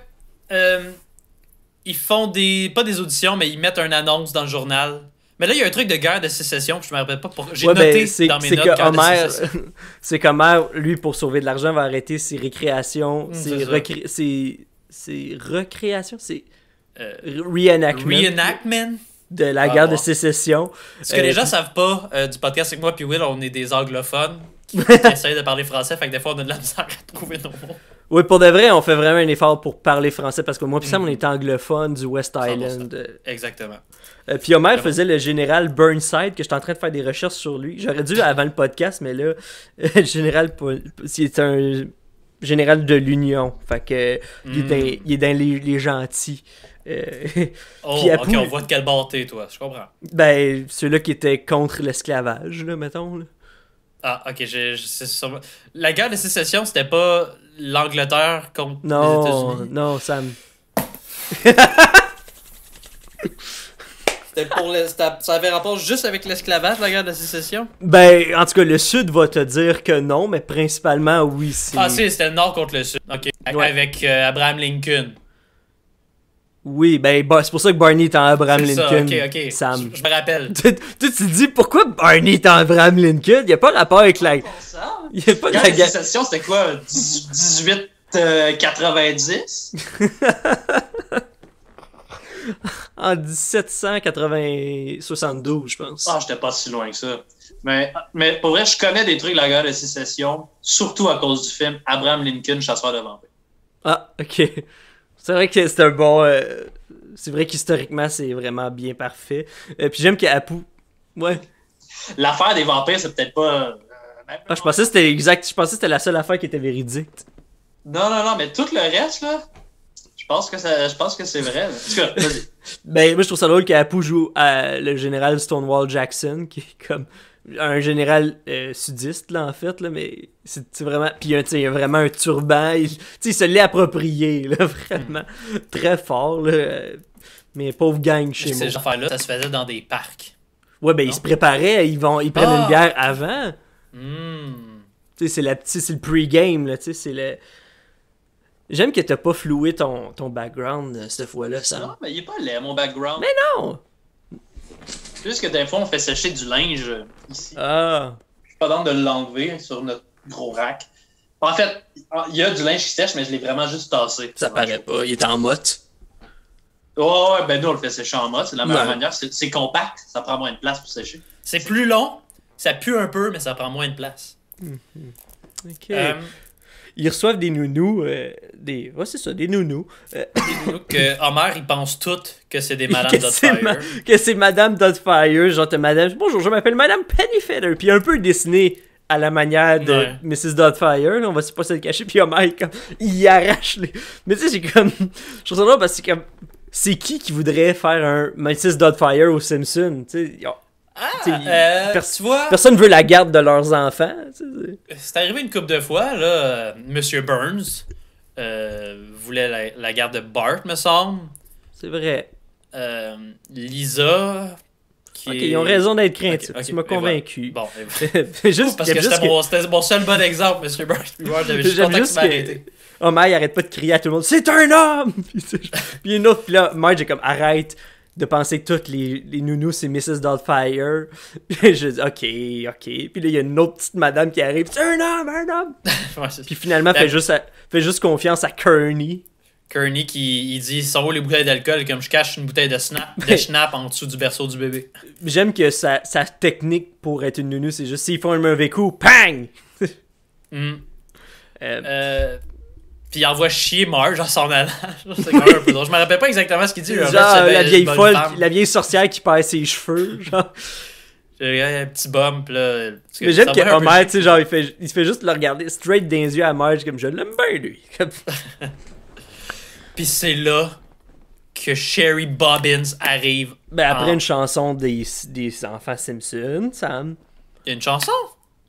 ils font pas des auditions, mais ils mettent une annonce dans le journal. Mais là, il y a un truc de guerre de sécession que je me rappelle pas pourquoi. J'ai Ouais, noté ben, dans mes c'est notes que guerre de Homer, sécession. c'est qu'Homer, lui, pour sauver de l'argent, va arrêter ses récréations, c'est ça. ses recréations, c'est Euh, reenactment Reenactment. de la Ah, guerre bon. de sécession. Ce que les gens savent pas du podcast, c'est que moi puis Will, on est des anglophones qui essayent de parler français, fait que des fois, on a de la misère à trouver nos mots. Oui, pour de vrai, on fait vraiment un effort pour parler français parce que moi, puis Sam, on Mhm. est anglophone du West 100%. Island. Exactement. Puis Homer Vraiment. faisait le général Burnside, que j'étais en train de faire des recherches sur lui. J'aurais dû avant le podcast, mais là, le général, c'est un général de l'Union. Fait que il est dans les gentils. Oh, Puis ok, Apu- on voit de quel bord t'es, toi. Je comprends. Ben, ceux-là qui étaient contre l'esclavage, là, mettons. Là. Ah, ok, c'est sûrement... La guerre de sécession, c'était pas l'Angleterre contre les Non, États-Unis. non, Sam. C'était pour ça avait rapport juste avec l'esclavage, la guerre de sécession? Ben, en tout cas, le Sud va te dire que non, mais principalement, oui. Ah, si, c'était le Nord contre le Sud. Ok. Ouais. Avec Abraham Lincoln. Oui, ben c'est pour ça que Barney est en Abraham C'est ça, Lincoln. ok. Sam. Je me rappelle. Toi, tu te dis pourquoi Barney est en Abraham Lincoln? Il y a pas rapport avec la... Il y a pas de Quand la la sécession, c'était quoi? 1890? En 1772, je pense. Ah, j'étais pas si loin que ça. Mais pour vrai, je connais des trucs de la guerre de sécession, surtout à cause du film Abraham Lincoln, chasseur de vampires. Ah, ok. C'est vrai que c'est un bon... c'est vrai qu'historiquement, c'est vraiment bien parfait. Puis j'aime qu'Apu... Ouais. L'affaire des vampires, c'est peut-être pas... Ah, je pensais que c'était exact. Je pensais que c'était la seule affaire qui était véridique. Non, mais tout le reste, là, je pense que c'est vrai. Là. En tout cas, vas-y. Ben, moi, je trouve ça drôle qu'Apu joue à le général Stonewall Jackson, qui est comme un général sudiste, là, en fait, là, mais c'est vraiment... Puis, il y a vraiment un turban. Il se l'est approprié, là, vraiment. Très fort, là. Mais pauvre gang chez moi. Ces affaires-là, ça se faisait dans des parcs. Ouais, ben, ils se préparaient. Ils prennent une bière avant. Tu sais, c'est le pre-game, là, tu sais, c'est le... J'aime que t'as pas floué ton background cette fois-là, ça. Non, mais il est pas laid, mon background. Mais non! C'est juste que des fois, on fait sécher du linge ici. Ah! Je suis pas d'ordre de l'enlever sur notre gros rack. En fait, il y a du linge qui sèche, mais je l'ai vraiment juste tassé. Ça paraît pas, il est en motte. Ouais, ben nous, on le fait sécher en mode. C'est de la meilleure manière. C'est compact, ça prend moins de place pour sécher. C'est plus long, ça pue un peu, mais ça prend moins de place. Ok. Ils reçoivent des nounous, Ouais, c'est ça, des nounous. Que Homer, il pense toutes que c'est des Madame Doubtfire. Que c'est Madame Doubtfire, genre t'as Madame... Bonjour, je m'appelle Madame Pennyfeather. Puis un peu dessiné à la manière de Mrs. Doubtfire, là, on va pas se le cacher. Puis Homer, comme, il arrache les... Mais tu sais, c'est comme... Je trouve ça drôle parce que c'est comme... C'est qui voudrait faire un Mrs. Doubtfire aux Simpsons, tu sais... Tu vois, Personne veut la garde de leurs enfants. c'est arrivé une couple de fois, là, Monsieur Burns voulait la garde de Bart, me semble. C'est vrai. Lisa, qui ils ont raison d'être craintifs. Okay, tu m'as convaincu. Bon, juste, parce que c'était mon seul bon exemple, Monsieur Burns. J'avais juste content qu'il m'arrêtait. Homer, il arrête pas de crier à tout le monde, c'est un homme! Puis une autre, puis là, Marge est comme, arrête de penser que toutes les nounous, c'est Mrs. Doubtfire. Puis je dis, ok. Puis là, il y a une autre petite madame qui arrive, c'est un homme! Ouais, puis finalement, fait juste confiance à Kearney. Kearney qui il dit, sont où les bouteilles d'alcool? Comme je cache une bouteille de Schnapp en dessous du berceau du bébé. J'aime que sa technique pour être une nounou, c'est juste, s'ils font un mauvais coup, pang! Puis il envoie chier Marge en s'en allant. C'est quand même un peu drôle. Je me rappelle pas exactement ce qu'il dit. Genre la vieille folle, la vieille sorcière qui perd ses cheveux. Genre. J'ai un petit bump là. Mais j'aime que Homer, tu sais, genre, il se fait juste le regarder straight dans les yeux à Marge, comme je l'aime bien lui. Puis c'est là que Sherry Bobbins arrive. Ben après une chanson des enfants Simpsons, Sam. Il y a une chanson?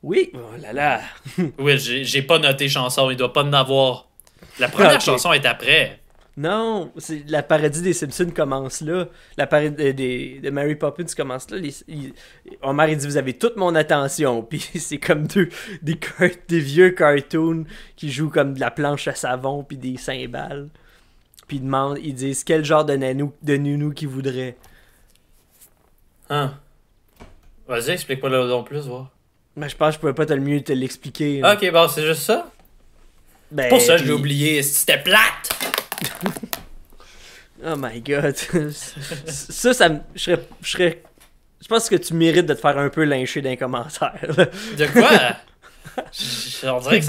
Oui. Oh là là. Oui, j'ai pas noté chanson, il doit pas en avoir. La première chanson est après. Non, la parodie des Simpsons commence là. La parodie de Mary Poppins commence là. Homer il dit, vous avez toute mon attention. Puis c'est comme des vieux cartoons qui jouent comme de la planche à savon puis des cymbales. Puis ils disent quel genre de nounou qu'ils voudraient. Hein? Vas-y, explique-moi le nom plus, voir. Ben, je pense que je pouvais pas mieux te l'expliquer. Ok, bon, c'est juste ça? Ben, pour ça, je l'ai oublié. C'était plate! Oh my god. Je pense que tu mérites de te faire un peu lyncher dans les commentaires. De quoi? On dirait que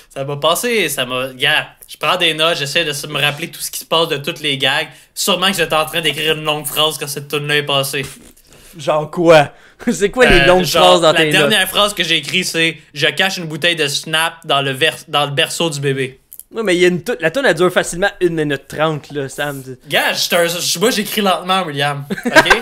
ça m'a passé, Gars, je prends des notes, j'essaie de me rappeler tout ce qui se passe de toutes les gags. Sûrement que j'étais en train d'écrire une longue phrase quand cette tune-là est passée. Genre quoi? C'est quoi les longues phrases dans tes notes? La dernière phrase que j'ai écrite, c'est « Je cache une bouteille de Snap dans le berceau du bébé. » Ouais, mais la tune, elle dure facilement 1 minute 30, là, Sam. Gars, moi, j'écris lentement, William. OK?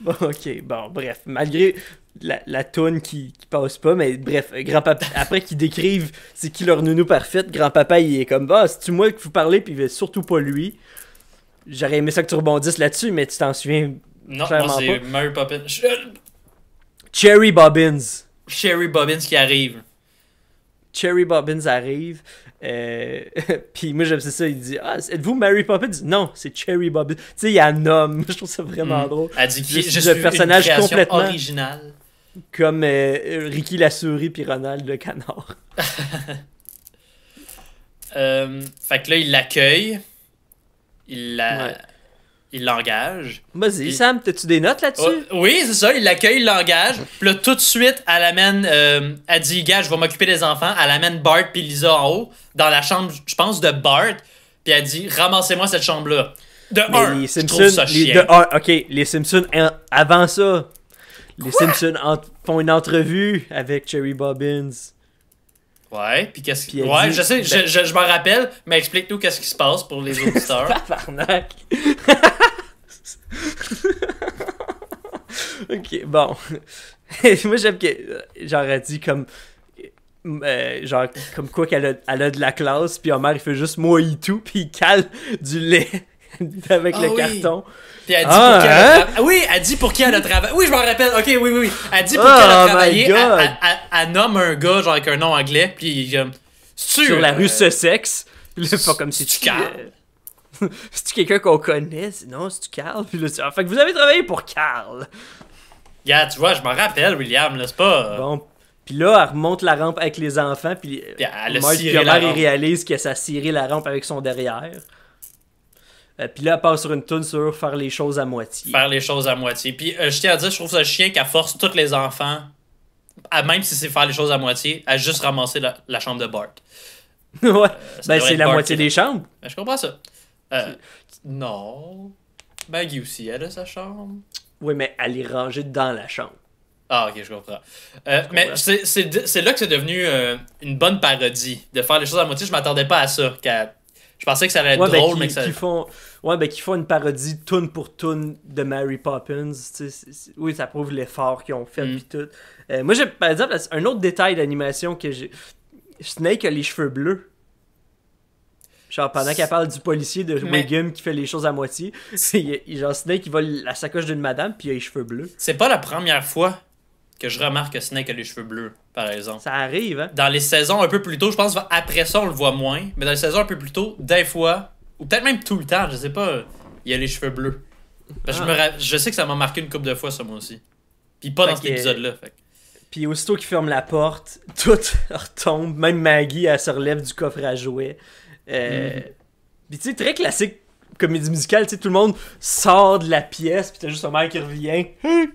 Bon, ok, bon, bref. Malgré la toune qui passe pas, mais bref, grand-papa, après qu'ils décrivent c'est qui leur nounou parfaite, grand-papa, il est comme, c'est-tu moi que vous parlez, puis surtout pas lui. J'aurais aimé ça que tu rebondisses là-dessus, mais tu t'en souviens clairement moi, c'est Mary Poppins. Cherry Bobbins. Sherry Bobbins qui arrive. Cherry Bobbins arrive. Puis moi, j'aime ça. Il dit, êtes-vous Mary Poppins? Non, c'est Cherry Bobbins. Tu sais, il y a un homme. Je trouve ça vraiment drôle. Elle dit que je suis le personnage une complètement originale. comme Ricky la souris puis Ronald le canard. Fait que là, il l'accueille. Il l'engage. Vas-y, Sam, t'as-tu des notes là-dessus? Oui, c'est ça. Il l'accueille, il l'engage. Puis là, tout de suite, elle amène... elle dit, gars, je vais m'occuper des enfants. Elle amène Bart puis Lisa en haut, dans la chambre, je pense, de Bart. Puis elle dit, ramassez-moi cette chambre-là. Les Simpsons, OK, les Simpsons, avant ça, les Simpsons font une entrevue avec Cherry Bobbins. Ouais, puis qu'est-ce Puis que... Ouais, dit, je sais, je m'en rappelle, mais explique-nous qu'est-ce qui se passe pour les auditeurs. Tabarnak! Ok, bon. Moi, j'aime que... Genre, elle dit comme... genre, comme quoi qu'elle a de la classe, puis Homer, il fait juste moi et tout, puis il cale du lait avec le carton. Puis elle dit pour qui elle a travaillé. Oui, elle dit pour qui elle a travaillé. Oui, je m'en rappelle. Ok, oui. Elle dit pour qui elle a travaillé. Elle nomme un gars, genre avec un nom anglais, puis sur la rue Sussex. Puis là, pas comme si tu Carl. C'est-tu quelqu'un qu'on connaît? Non, c'est-tu Carl? Puis là, fait que vous avez travaillé pour Carl. Yeah, tu vois, je m'en rappelle, William, là, c'est pas... Bon, puis là, elle remonte la rampe avec les enfants, puis elle a Marge ciré la rampe. il réalise que ça a ciré la rampe avec son derrière. Puis là, elle passe sur une toune sur faire les choses à moitié. Faire les choses à moitié. Puis je tiens à dire, je trouve ça chien qu'elle force tous les enfants, même si c'est faire les choses à moitié, à juste ramasser la chambre de Bart. Ouais, c'est la moitié des chambres. Ben, je comprends ça. Non. Maggie aussi, elle a sa chambre. Oui, mais elle est rangée dans la chambre. Ah, ok, je comprends. Mais c'est là que c'est devenu une bonne parodie, de faire les choses à moitié. Je m'attendais pas à ça. Je pensais que ça allait être drôle, mais que ça... qu'ils font une parodie toune pour toune de Mary Poppins. Oui, ça prouve l'effort qu'ils ont fait, pis tout. Moi, j'ai, par exemple, un autre détail d'animation que j'ai... Snake a les cheveux bleus. Genre, pendant qu'elle parle du policier de Wiggum qui fait les choses à moitié, genre Snake, il vole la sacoche d'une madame, puis il a les cheveux bleus. C'est pas la première fois que je remarque que Snake a les cheveux bleus, par exemple. Ça arrive, hein? Dans les saisons un peu plus tôt, je pense après ça, on le voit moins, mais dans les saisons un peu plus tôt, des fois, ou peut-être même tout le temps, je sais pas, il a les cheveux bleus. Parce que je sais que ça m'a marqué une couple de fois, ça, moi aussi. Puis pas dans cet épisode-là, fait. Puis aussitôt qu'il ferme la porte, tout retombe. Même Maggie, elle se relève du coffre à jouets. Puis tu sais, très classique comédie musicale, tu sais, tout le monde sort de la pièce, puis t'as juste un mec qui revient, tu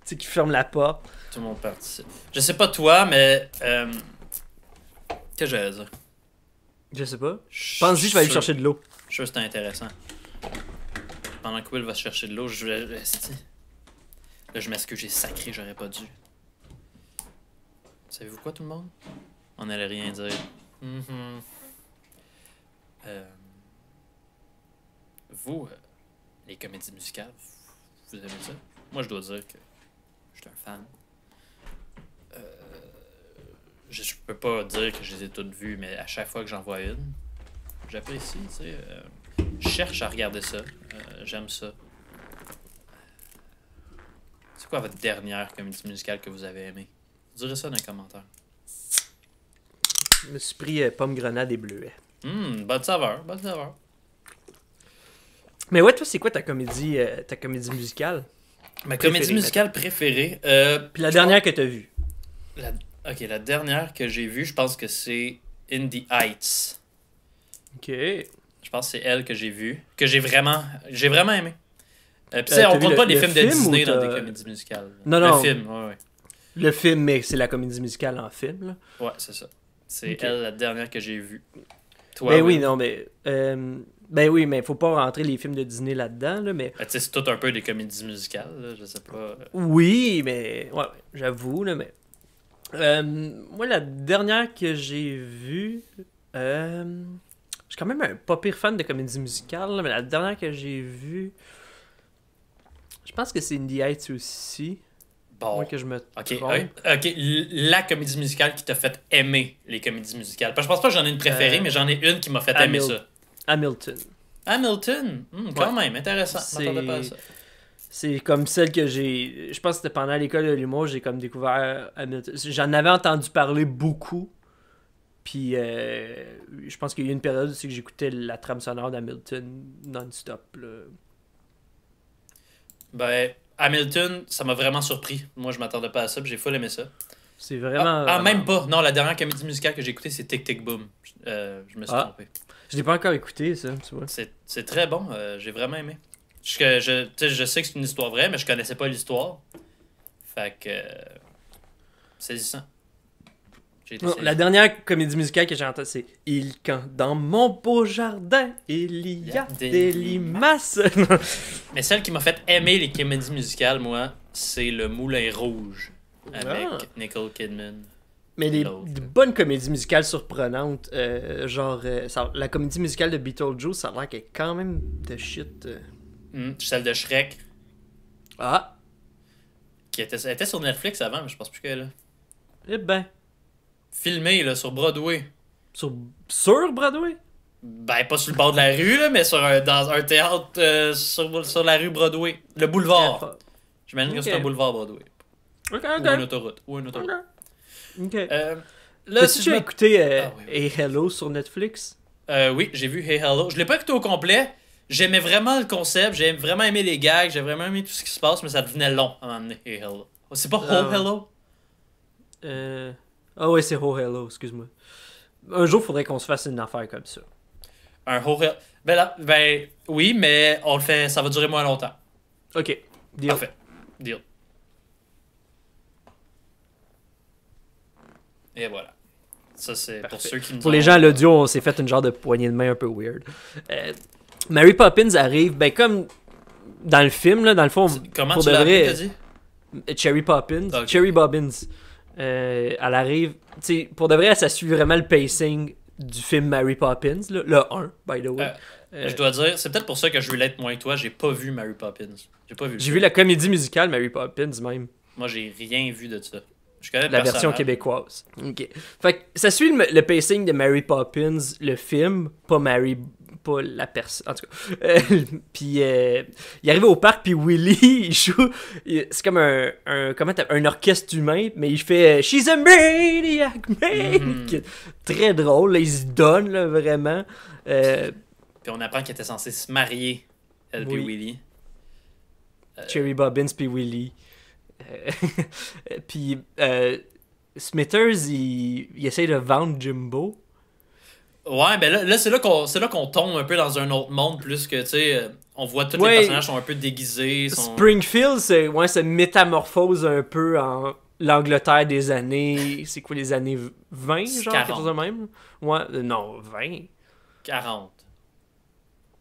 sais, qui ferme la porte. Tout le monde participe. Je sais pas toi, mais... Qu'est-ce que j'allais dire? Je sais pas. Pense-y, je vais aller chercher de l'eau. Je suis sûr que c'était intéressant. Pendant que Will va se chercher de l'eau, là, je m'excuse, j'ai sacré, j'aurais pas dû. Savez-vous quoi, tout le monde? On n'allait rien dire. Vous, les comédies musicales, vous aimez ça? Moi, je dois dire que je suis un fan. Je peux pas dire que je les ai toutes vues, mais à chaque fois que j'en vois une, j'apprécie, tu sais. Je cherche à regarder ça. J'aime ça. C'est quoi votre dernière comédie musicale que vous avez aimée? Vous direz ça dans les commentaires. Je me suis pris pomme, grenade et bleuet. Bonne saveur, bonne saveur. Mais ouais, toi, c'est quoi ta comédie musicale? Ma comédie musicale préférée. Puis la dernière que t'as vue? Ok, la dernière que j'ai vue, je pense que c'est In the Heights. Ok. Je pense que c'est elle que j'ai vue. Que j'ai vraiment aimé. Puis on compte pas des films de Disney dans des comédies musicales. Non. Le film, ouais. Le film, mais c'est la comédie musicale en film, là. Ouais, c'est ça. C'est elle, la dernière que j'ai vue. Toi, ben oui, non, mais... ben oui, mais faut pas rentrer les films de Disney là-dedans, là, mais... Tu sais, c'est tout un peu des comédies musicales, là, je sais pas. Oui, mais... Ouais, j'avoue, là, mais... moi, la dernière que j'ai vue... je suis quand même un pas pire fan de comédie musicale, là, mais la dernière que j'ai vue... Je pense que c'est In the Heights aussi. Bon. Moi, que je me trompe. Ok, la comédie musicale qui t'a fait aimer les comédies musicales. Parce que je pense pas que j'en ai une préférée, mais j'en ai une qui m'a fait aimer ça. Hamilton. Hamilton? Quand même, intéressant. Je m'attendais pas à ça. C'est comme celle que j'ai... Je pense que c'était pendant l'école de l'humour, j'ai comme découvert Hamilton. J'en avais entendu parler beaucoup, Puis je pense qu'il y a eu une période où c'est que j'écoutais la trame sonore d'Hamilton non-stop. Là. Ben, Hamilton, ça m'a vraiment surpris. Moi, je m'attendais pas à ça, puis j'ai full aimé ça. C'est vraiment... Même pas. Non, la dernière comédie musicale que j'ai écoutée, c'est Tic Tic Boom. Je me suis trompé. Je l'ai pas encore écouté, ça, tu vois. C'est très bon. J'ai vraiment aimé. Je sais que c'est une histoire vraie, mais je connaissais pas l'histoire. Fait que... saisissant. La dernière comédie musicale que j'ai entendue, c'est « Il quand dans mon beau jardin, il y a des limaces. » Mais celle qui m'a fait aimer les comédies musicales, moi, c'est Le Moulin Rouge avec Nicole Kidman. Mais des bonnes comédies musicales surprenantes, la comédie musicale de Beetlejuice, ça a l'air qu'elle est quand même de shit. Celle de Shrek. Ah! Elle était sur Netflix avant, mais je pense plus qu'elle est là. Eh ben. Filmée là, sur Broadway. Sur Broadway? Ben, pas sur le bord de la rue, là, mais dans un théâtre sur la rue Broadway. Le boulevard. J'imagine que c'est un boulevard Broadway. Ou une autoroute. Ok. Là, si tu as écouté Hey Hello sur Netflix? Oui, j'ai vu Hey Hello. Je l'ai pas écouté au complet. J'aimais vraiment le concept, j'ai vraiment aimé les gags, j'ai vraiment aimé tout ce qui se passe, mais ça devenait long à m'amener Hey Hello. C'est pas Oh Hello? Ah ouais, c'est Oh Hello, excuse-moi. Un jour, il faudrait qu'on se fasse une affaire comme ça. Un Oh Hello? Ben oui, mais on le fait, ça va durer moins longtemps. Ok, deal. Parfait, deal. Et voilà. Ça, c'est pour ceux qui nous Pour les gens à l'audio, on s'est fait une genre de poignée de main un peu weird. Mary Poppins arrive, ben comme dans le film, là, dans le fond, comment pour tu de l'as vrai, appelé, t'as dit? Cherry Poppins, Okay. Cherry Bobbins. Elle arrive, tu sais, pour de vrai, ça suit vraiment le pacing du film Mary Poppins, là, le 1, by the way. Je dois dire, c'est peut-être pour ça que je relate moins que toi, j'ai pas vu Mary Poppins. J'ai vu la comédie musicale Mary Poppins même. Moi, j'ai rien vu de ça. Je connais la version québécoise. Ok. Fait que ça suit le pacing de Mary Poppins, le film, pas la personne. En tout cas. Puis il arrive au parc, puis Willy, il joue. C'est comme un orchestre humain, mais il fait She's a Maniac, Maniac. Très drôle, là, il se donne, là, vraiment. Puis on apprend qu'il était censé se marier, elle puis Willy. Cherry Bobbins puis Willy. Puis Smithers, il essaye de vendre Jimbo. Ouais, ben là c'est là qu'on tombe un peu dans un autre monde, plus que, tu sais, on voit tous les personnages sont un peu déguisés. Springfield, se métamorphose un peu en l'Angleterre des années... C'est quoi, les années 20, genre, 40. quelque chose de même? Ouais, non, 20. 40.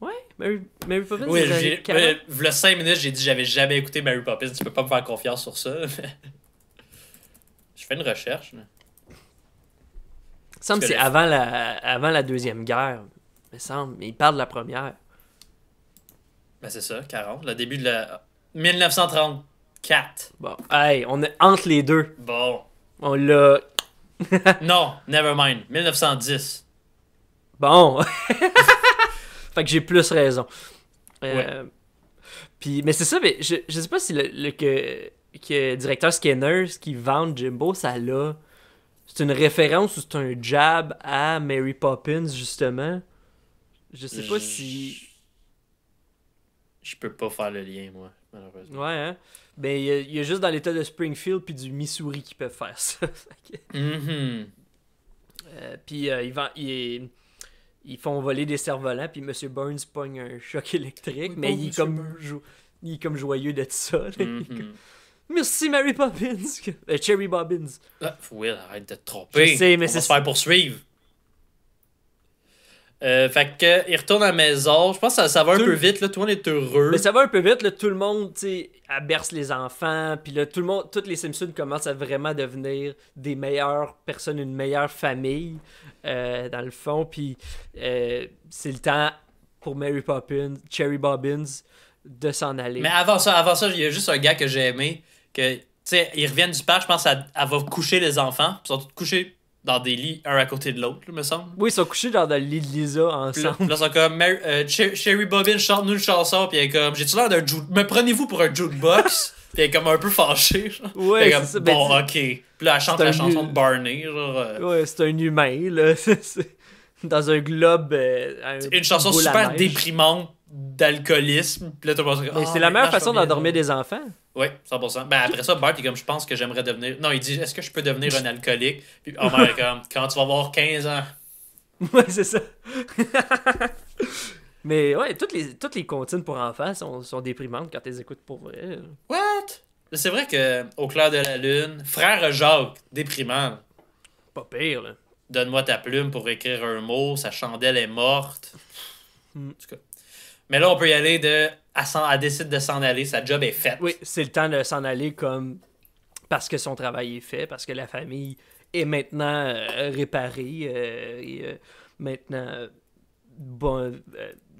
Ouais, Mary Poppins, oui, le 5 minutes, j'ai dit j'avais jamais écouté Mary Poppins, tu peux pas me faire confiance sur ça. Je fais une recherche. Là. Il semble que c'est avant la Deuxième Guerre, me semble, mais il parle de la première. Ben c'est ça, 40, le début de la... 1934. Bon, hey, on est entre les deux. Bon. On l'a... Non, never mind, 1910. Bon. Fait que j'ai plus raison. Ouais. Mais c'est ça, mais je sais pas si que directeur Skinner, ce qui vend Jimbo, ça l'a... C'est une référence ou c'est un jab à Mary Poppins, justement? Je sais pas si... Je peux pas faire le lien, moi, malheureusement. Ouais, hein? Ben, il y a juste dans l'état de Springfield puis du Missouri qui peuvent faire ça. Puis ils font voler des cerfs-volants, puis M. Burns pogne un choc électrique, mais il est comme joyeux de ça. Merci Mary Poppins! Cherry Bobbins. Will, arrête de te tromper. Je sais, mais on va se faire poursuivre. Fait que, il retourne à la maison. Je pense que ça va un peu vite, là. Tout le monde est heureux. Mais ça va un peu vite, là. Tout le monde, tu sais, berce les enfants. Puis là, toutes les Simpsons commencent à vraiment devenir des meilleures personnes, une meilleure famille, dans le fond. Puis c'est le temps pour Mary Poppins, Cherry Bobbins, de s'en aller. Mais avant ça, il y a juste un gars que j'ai aimé. Que, tu sais, ils reviennent du parc, je pense qu'elle va coucher les enfants. Puis ils sont tous couchés dans des lits, un à côté de l'autre, me semble. Oui, ils sont couchés dans le lit de Lisa ensemble. Puis là, ils sont comme, Cherry Bobbins, chante-nous une chanson. Puis elle est comme, j'ai-tu l'air d'un me prenez-vous pour un jukebox? Puis elle est comme un peu fâchée, genre. Ouais, Elle est comme, c'est ça. bon, Ben, ok. Puis là, elle chante c'est la un chanson nu- de Barney, genre. ouais, c'est un humain, là. Dans un globe. Une chanson boule à super neige. déprimante d'alcoolisme. Puis là, tout le monde se dit, Mais ah, c'est la meilleure maintenant, je façon vais bien, d'endormir genre. des enfants. Oui, 100%. Ben après ça, Bart est comme, je pense que j'aimerais devenir. Non, il dit, est-ce que je peux devenir un alcoolique? Puis Homer est comme, quand tu vas avoir 15 ans. Ouais, c'est ça. Mais ouais, toutes les comptines pour enfants sont déprimantes quand tu les écoutes pour vrai. What? C'est vrai que Au clair de la lune, Frère Jacques, déprimant. Pas pire, là. Donne-moi ta plume pour écrire un mot, sa chandelle est morte. Hmm. En tout cas. Mais là, on peut y aller elle décide de s'en aller, sa job est faite. Oui, c'est le temps de s'en aller comme parce que son travail est fait, parce que la famille est maintenant réparée et maintenant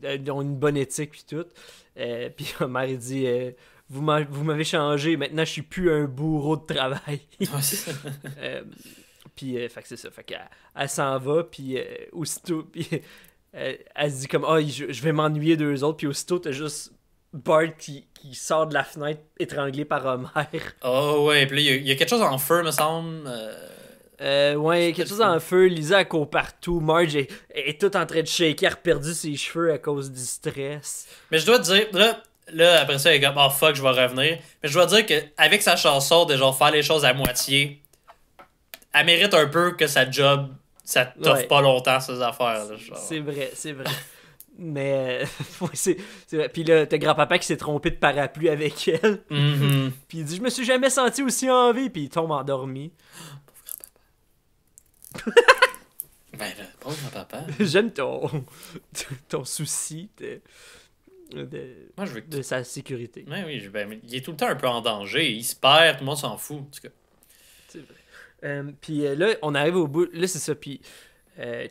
ils ont une bonne éthique puis tout. Puis Homer il dit vous m'avez changé, maintenant je suis plus un bourreau de travail. Ouais, c'est ça. Puis fait que c'est ça, fait qu'elle elle s'en va puis aussitôt puis elle se dit comme je vais m'ennuyer d'eux autres, puis aussitôt t'as juste Bart qui sort de la fenêtre étranglé par Homer. Oh ouais, puis là, il y a quelque chose en feu, me semble. Ouais, quelque chose en feu. Lisa, elle court partout. Marge est toute en train de shaker. Elle a perdu ses cheveux à cause du stress. Mais je dois te dire, là après ça, elle est comme, oh fuck, je vais revenir. Mais je dois dire qu'avec sa chanson de genre faire les choses à moitié, elle mérite un peu que sa job, ça t'offre Ouais. pas longtemps, ces affaires. Là, genre. C'est vrai, c'est vrai. Mais, ouais, c'est vrai. Puis là, t'as grand-papa qui s'est trompé de parapluie avec elle. Mhm. Puis il dit, je me suis jamais senti aussi en vie. Puis il tombe endormi. Ben là, pauvre papa. J'aime ton souci Moi, je veux que de sa sécurité. Ouais, oui, mais il est tout le temps un peu en danger. Il se perd, tout le monde s'en fout. En tout cas. C'est vrai. Puis là, on arrive au bout. Là, c'est ça. Puis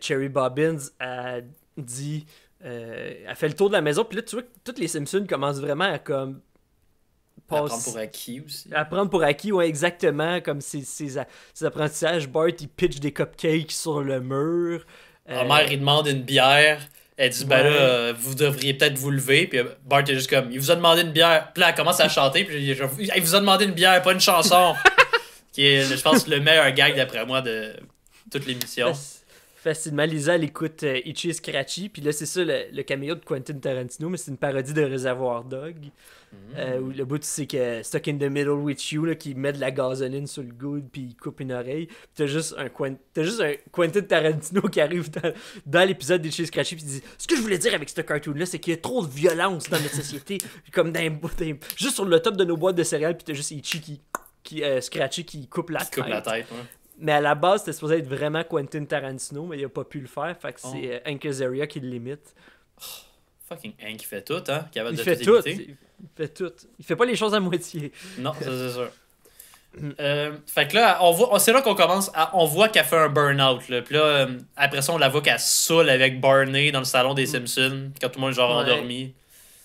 Cherry Bobbins a dit. Elle fait le tour de la maison. Puis là, tu vois que toutes les Simpsons commencent vraiment à comme. À prendre pour acquis aussi. À prendre pour acquis, ouais, exactement. Comme ses apprentissages. Bart, il pitch des cupcakes sur le mur. Ma mère, il demande une bière. Elle dit, ben Ouais. là, vous devriez peut-être vous lever. Puis Bart est juste comme, il vous a demandé une bière. Puis là, elle commence à chanter. Puis il vous a demandé une bière, pas une chanson. Qui est, je pense, le meilleur gag d'après moi de toute l'émission. Facilement. Lisa, elle écoute Itchy et Scratchy. Puis là, c'est ça le caméo de Quentin Tarantino, mais c'est une parodie de Reservoir Dog. Où le bout, c'est que Stuck in the Middle with You, là, qui met de la gasoline sur le coude, puis il coupe une oreille. Puis t'as juste un Quentin Tarantino qui arrive dans l'épisode d'Itchy et Scratchy, puis il dit ce que je voulais dire avec ce cartoon-là, c'est qu'il y a trop de violence dans notre société. Puis comme juste sur le top de nos boîtes de céréales, puis t'as juste Itchy Scratchy qui coupe la Qui coupe la tête. tête, ouais. Mais à la base, c'était supposé être vraiment Quentin Tarantino, mais il a pas pu le faire. Fait que c'est Hank Azaria qui le limite. Fucking Hank, il fait tout, hein. Capable Il de fait tout tout. imiter. Il fait tout. Il fait pas les choses à moitié. Non, ça c'est sûr. Fait que là, c'est là qu'on commence. On voit qu'elle fait un burn-out. Là. Puis là, après ça, on la voit qu'elle saoule avec Barney dans le salon des Simpsons, quand tout le monde est genre Ouais. endormi.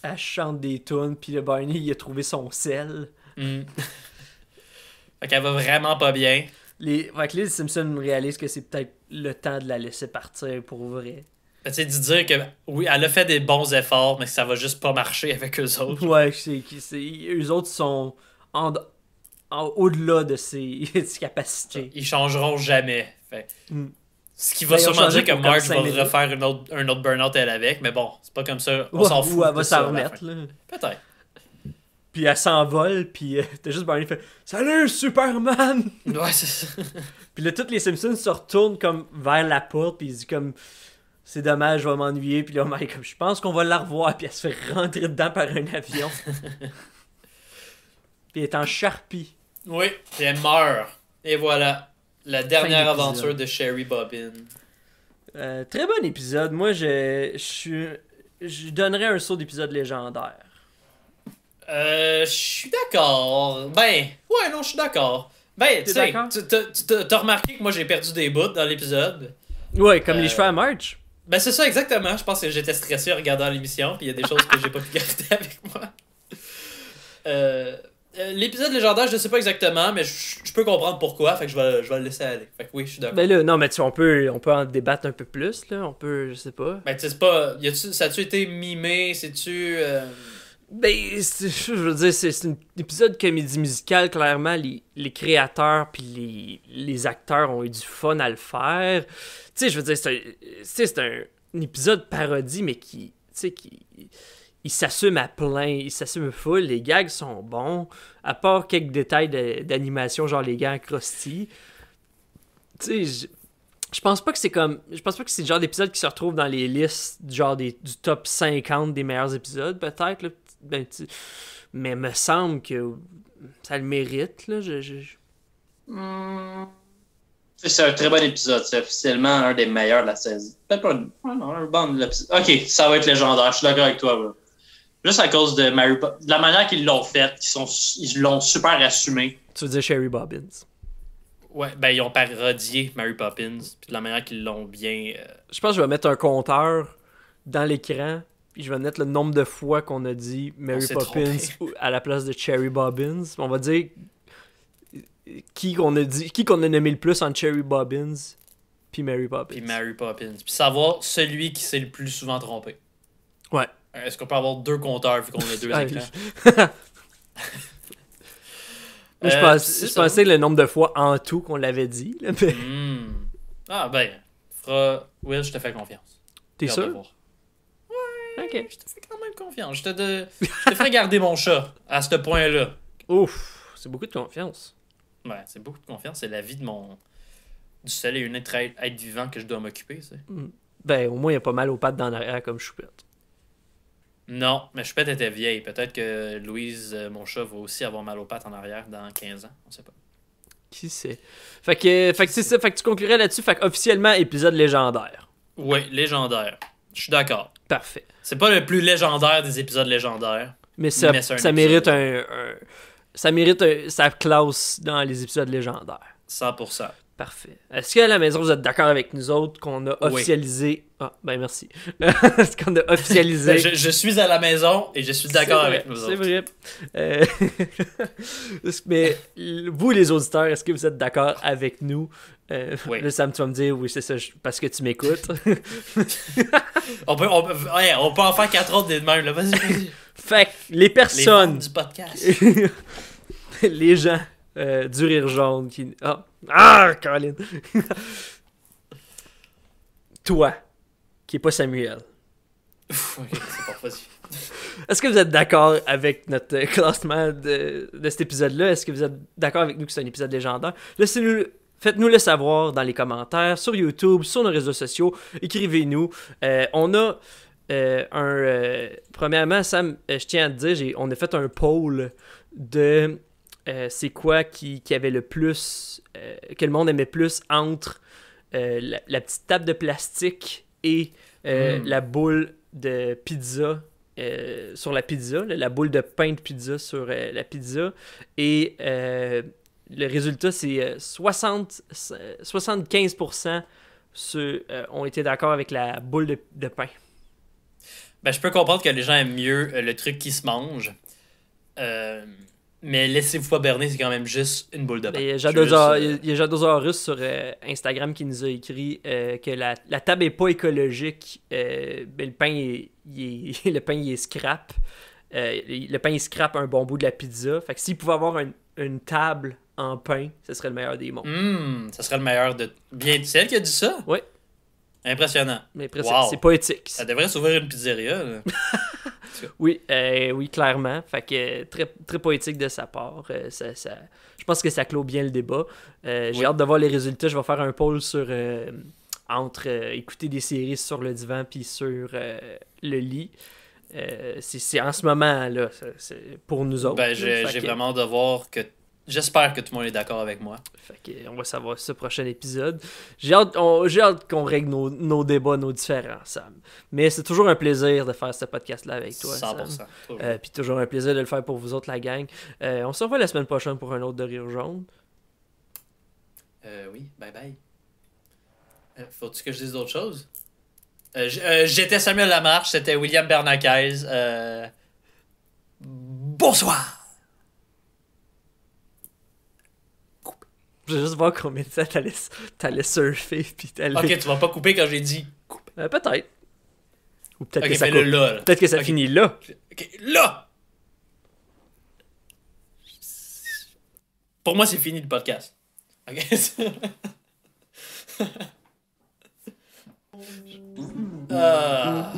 Elle chante des tunes, puis le Barney, il a trouvé son sel. Fait qu'elle va vraiment pas bien. Fait que les Simpsons réalisent que c'est peut-être le temps de la laisser partir pour vrai. Tu sais, de dire que oui, elle a fait des bons efforts, mais que ça va juste pas marcher avec eux autres. Ouais, eux autres sont au-delà de ses capacités. Ils changeront jamais. Fait. Mm. Ce qui va Ben, ils ont sûrement changé dire que pour comme Marge 5 va minutes. refaire un autre burn-out elle avec, mais bon, c'est pas comme ça. On Ouais, s'en fout. ou elle de va ça, s'en à la remettre, fin. là. Peut-être. Puis elle s'envole, puis t'as juste Barney qui fait « Salut, Superman! » Ouais, c'est ça. Puis là, tous les Simpsons se retournent comme vers la porte, puis ils disent comme c'est dommage, je vais m'ennuyer. Puis là, Mike, comme je pense qu'on va la revoir, puis elle se fait rentrer dedans par un avion. Puis elle est en charpie. Oui, puis elle meurt. Et voilà. La dernière d'épisode. aventure de Sherry Bobbin. Très bon épisode. Moi, je donnerais un saut d'épisode légendaire. Je suis d'accord. Ben, ouais, non, je suis d'accord. Ben, tu T'es sais, d'accord? t'as remarqué que moi j'ai perdu des bouts dans l'épisode. Ouais, comme les cheveux à Marge. Ben, c'est ça, exactement. Je pense que j'étais stressé en regardant l'émission, puis il y a des choses que j'ai pas pu garder avec moi. L'épisode légendaire, je ne sais pas exactement, mais je peux comprendre pourquoi, fait que je vais le laisser aller. Fait que oui, je suis d'accord. Ben là, non, mais on peut en débattre un peu plus, là. On peut, je sais pas. Ben, tu sais, c'est pas. Ça a-tu été mimé? C'est-tu. Ben, je veux dire, c'est un épisode comédie musicale. Clairement, les créateurs puis les acteurs ont eu du fun à le faire. Tu sais, je veux dire, c'est un épisode parodie, mais qui il s'assume à plein, il s'assume full. Les gags sont bons, à part quelques détails d'animation, genre les gars Krusty. Tu sais, je pense pas que c'est le genre d'épisode qui se retrouve dans les listes genre du top 50 des meilleurs épisodes, peut-être. Là. Ben, mais me semble que ça le mérite. Là. C'est un très bon épisode. C'est officiellement un des meilleurs de la saison. Peut-être pas un bon de l'épisode. Ok, ça va être légendaire. Je suis d'accord avec toi. Bro. Juste à cause de de la manière qu'ils l'ont fait, ils l'ont super assumé. Tu veux dire Sherry Bobbins? Ouais, ben ils ont parodié Mary Poppins, puis de la manière qu'ils l'ont bien... Je pense que je vais mettre un compteur dans l'écran, puis je vais mettre le nombre de fois qu'on a dit Mary Poppins à la place de Cherry Bobbins. On va dire qui qu'on a nommé le plus entre Cherry Bobbins puis Mary Poppins. Puis Mary Poppins. Puis savoir celui qui s'est le plus souvent trompé. Ouais. Est-ce qu'on peut avoir 2 compteurs vu qu'on a 2 écrans? Je pensais le nombre de fois en tout qu'on l'avait dit. Là, mais... Ah ben, Will, je te fais confiance. T'es sûr? Ouais, ok. Je te fais quand même confiance. Je te fais garder mon chat à ce point-là. Ouf, c'est beaucoup de confiance. Ouais, c'est beaucoup de confiance. C'est la vie du seul et unique être vivant que je dois m'occuper. Ben, au moins, il y a pas mal aux pattes d'en arrière comme Choupette. Non, mais Choupette était vieille. Peut-être que Louise, mon chat, va aussi avoir mal aux pattes en arrière dans 15 ans. On sait pas. Qui sait? Fait que c'est ça. Fait que tu conclurais là-dessus. Fait que officiellement, épisode légendaire. Oui, légendaire. Je suis d'accord. Parfait. C'est pas le plus légendaire des épisodes légendaires. Mais ça mérite ça mérite sa classe dans les épisodes légendaires. 100%. Parfait. Est-ce qu'à la maison, vous êtes d'accord avec nous autres qu'on a officialisé... Oui. Ah, ben merci. Est-ce qu'on a officialisé... je suis à la maison et je suis d'accord avec nous autres. C'est vrai. Mais vous, les auditeurs, est-ce que vous êtes d'accord avec nous? Oui. Là, Sam, tu vas me dire, oui, c'est ça, parce que tu m'écoutes. on peut en faire 4 autres des mêmes. Vas-y. Fait que les personnes... Les du podcast. Les gens... du rire jaune qui... Ah, Colin! Toi, qui est pas Samuel. Ok, c'est pas possible. Est-ce que vous êtes d'accord avec notre classement de cet épisode-là? Est-ce que vous êtes d'accord avec nous que c'est un épisode légendaire? Faites-nous le savoir dans les commentaires, sur YouTube, sur nos réseaux sociaux. Écrivez-nous. On a premièrement, Sam, je tiens à te dire, on a fait un poll de... c'est quoi qui avait le plus que le monde aimait plus entre la petite table de plastique et la boule de pizza sur la pizza, la boule de pain de pizza sur la pizza, et le résultat c'est 75% ont été d'accord avec la boule de pain. Ben, je peux comprendre que les gens aiment mieux le truc qui se mange. Mais laissez-vous pas berner, c'est quand même juste une boule de pain. Il y a Jadosaurus sur Instagram qui nous a écrit que la table est pas écologique, mais le pain il est scrap. Le pain il scrap un bon bout de la pizza. Fait que s'il pouvait avoir une table en pain, ce serait le meilleur des mondes. Ça serait le meilleur de... Bien, c'est elle qui a dit ça? Oui. Impressionnant. Wow. C'est poétique. Ça devrait s'ouvrir une pizzeria, là. Oui, clairement. Fait que très, très poétique de sa part. Je pense que ça clôt bien le débat. J'ai hâte de voir les résultats. Je vais faire un poll sur entre écouter des séries sur le divan puis sur le lit. C'est en ce moment là, c'est pour nous autres. Ben, j'ai vraiment hâte de voir que... J'espère que tout le monde est d'accord avec moi. Fait que on va savoir ce prochain épisode. J'ai hâte qu'on règle nos débats, nos différends, Sam. Mais c'est toujours un plaisir de faire ce podcast-là avec toi, 100%. Sam. Puis toujours un plaisir de le faire pour vous autres, la gang. On se revoit la semaine prochaine pour un autre de Rire Jaune. Oui, bye bye. Faut-tu que je dise d'autres choses? J'étais Samuel Lamarche, c'était William Bernacquez. Bonsoir! Je vais juste voir combien de temps t'allais surfer. Puis Ok, tu vas pas couper quand j'ai dit coupe. Peut-être. Ou peut-être okay, que ça coupe. Là. Peut-être que ça finit là. Ok, là! Pour moi, c'est fini le podcast. OK? Ah.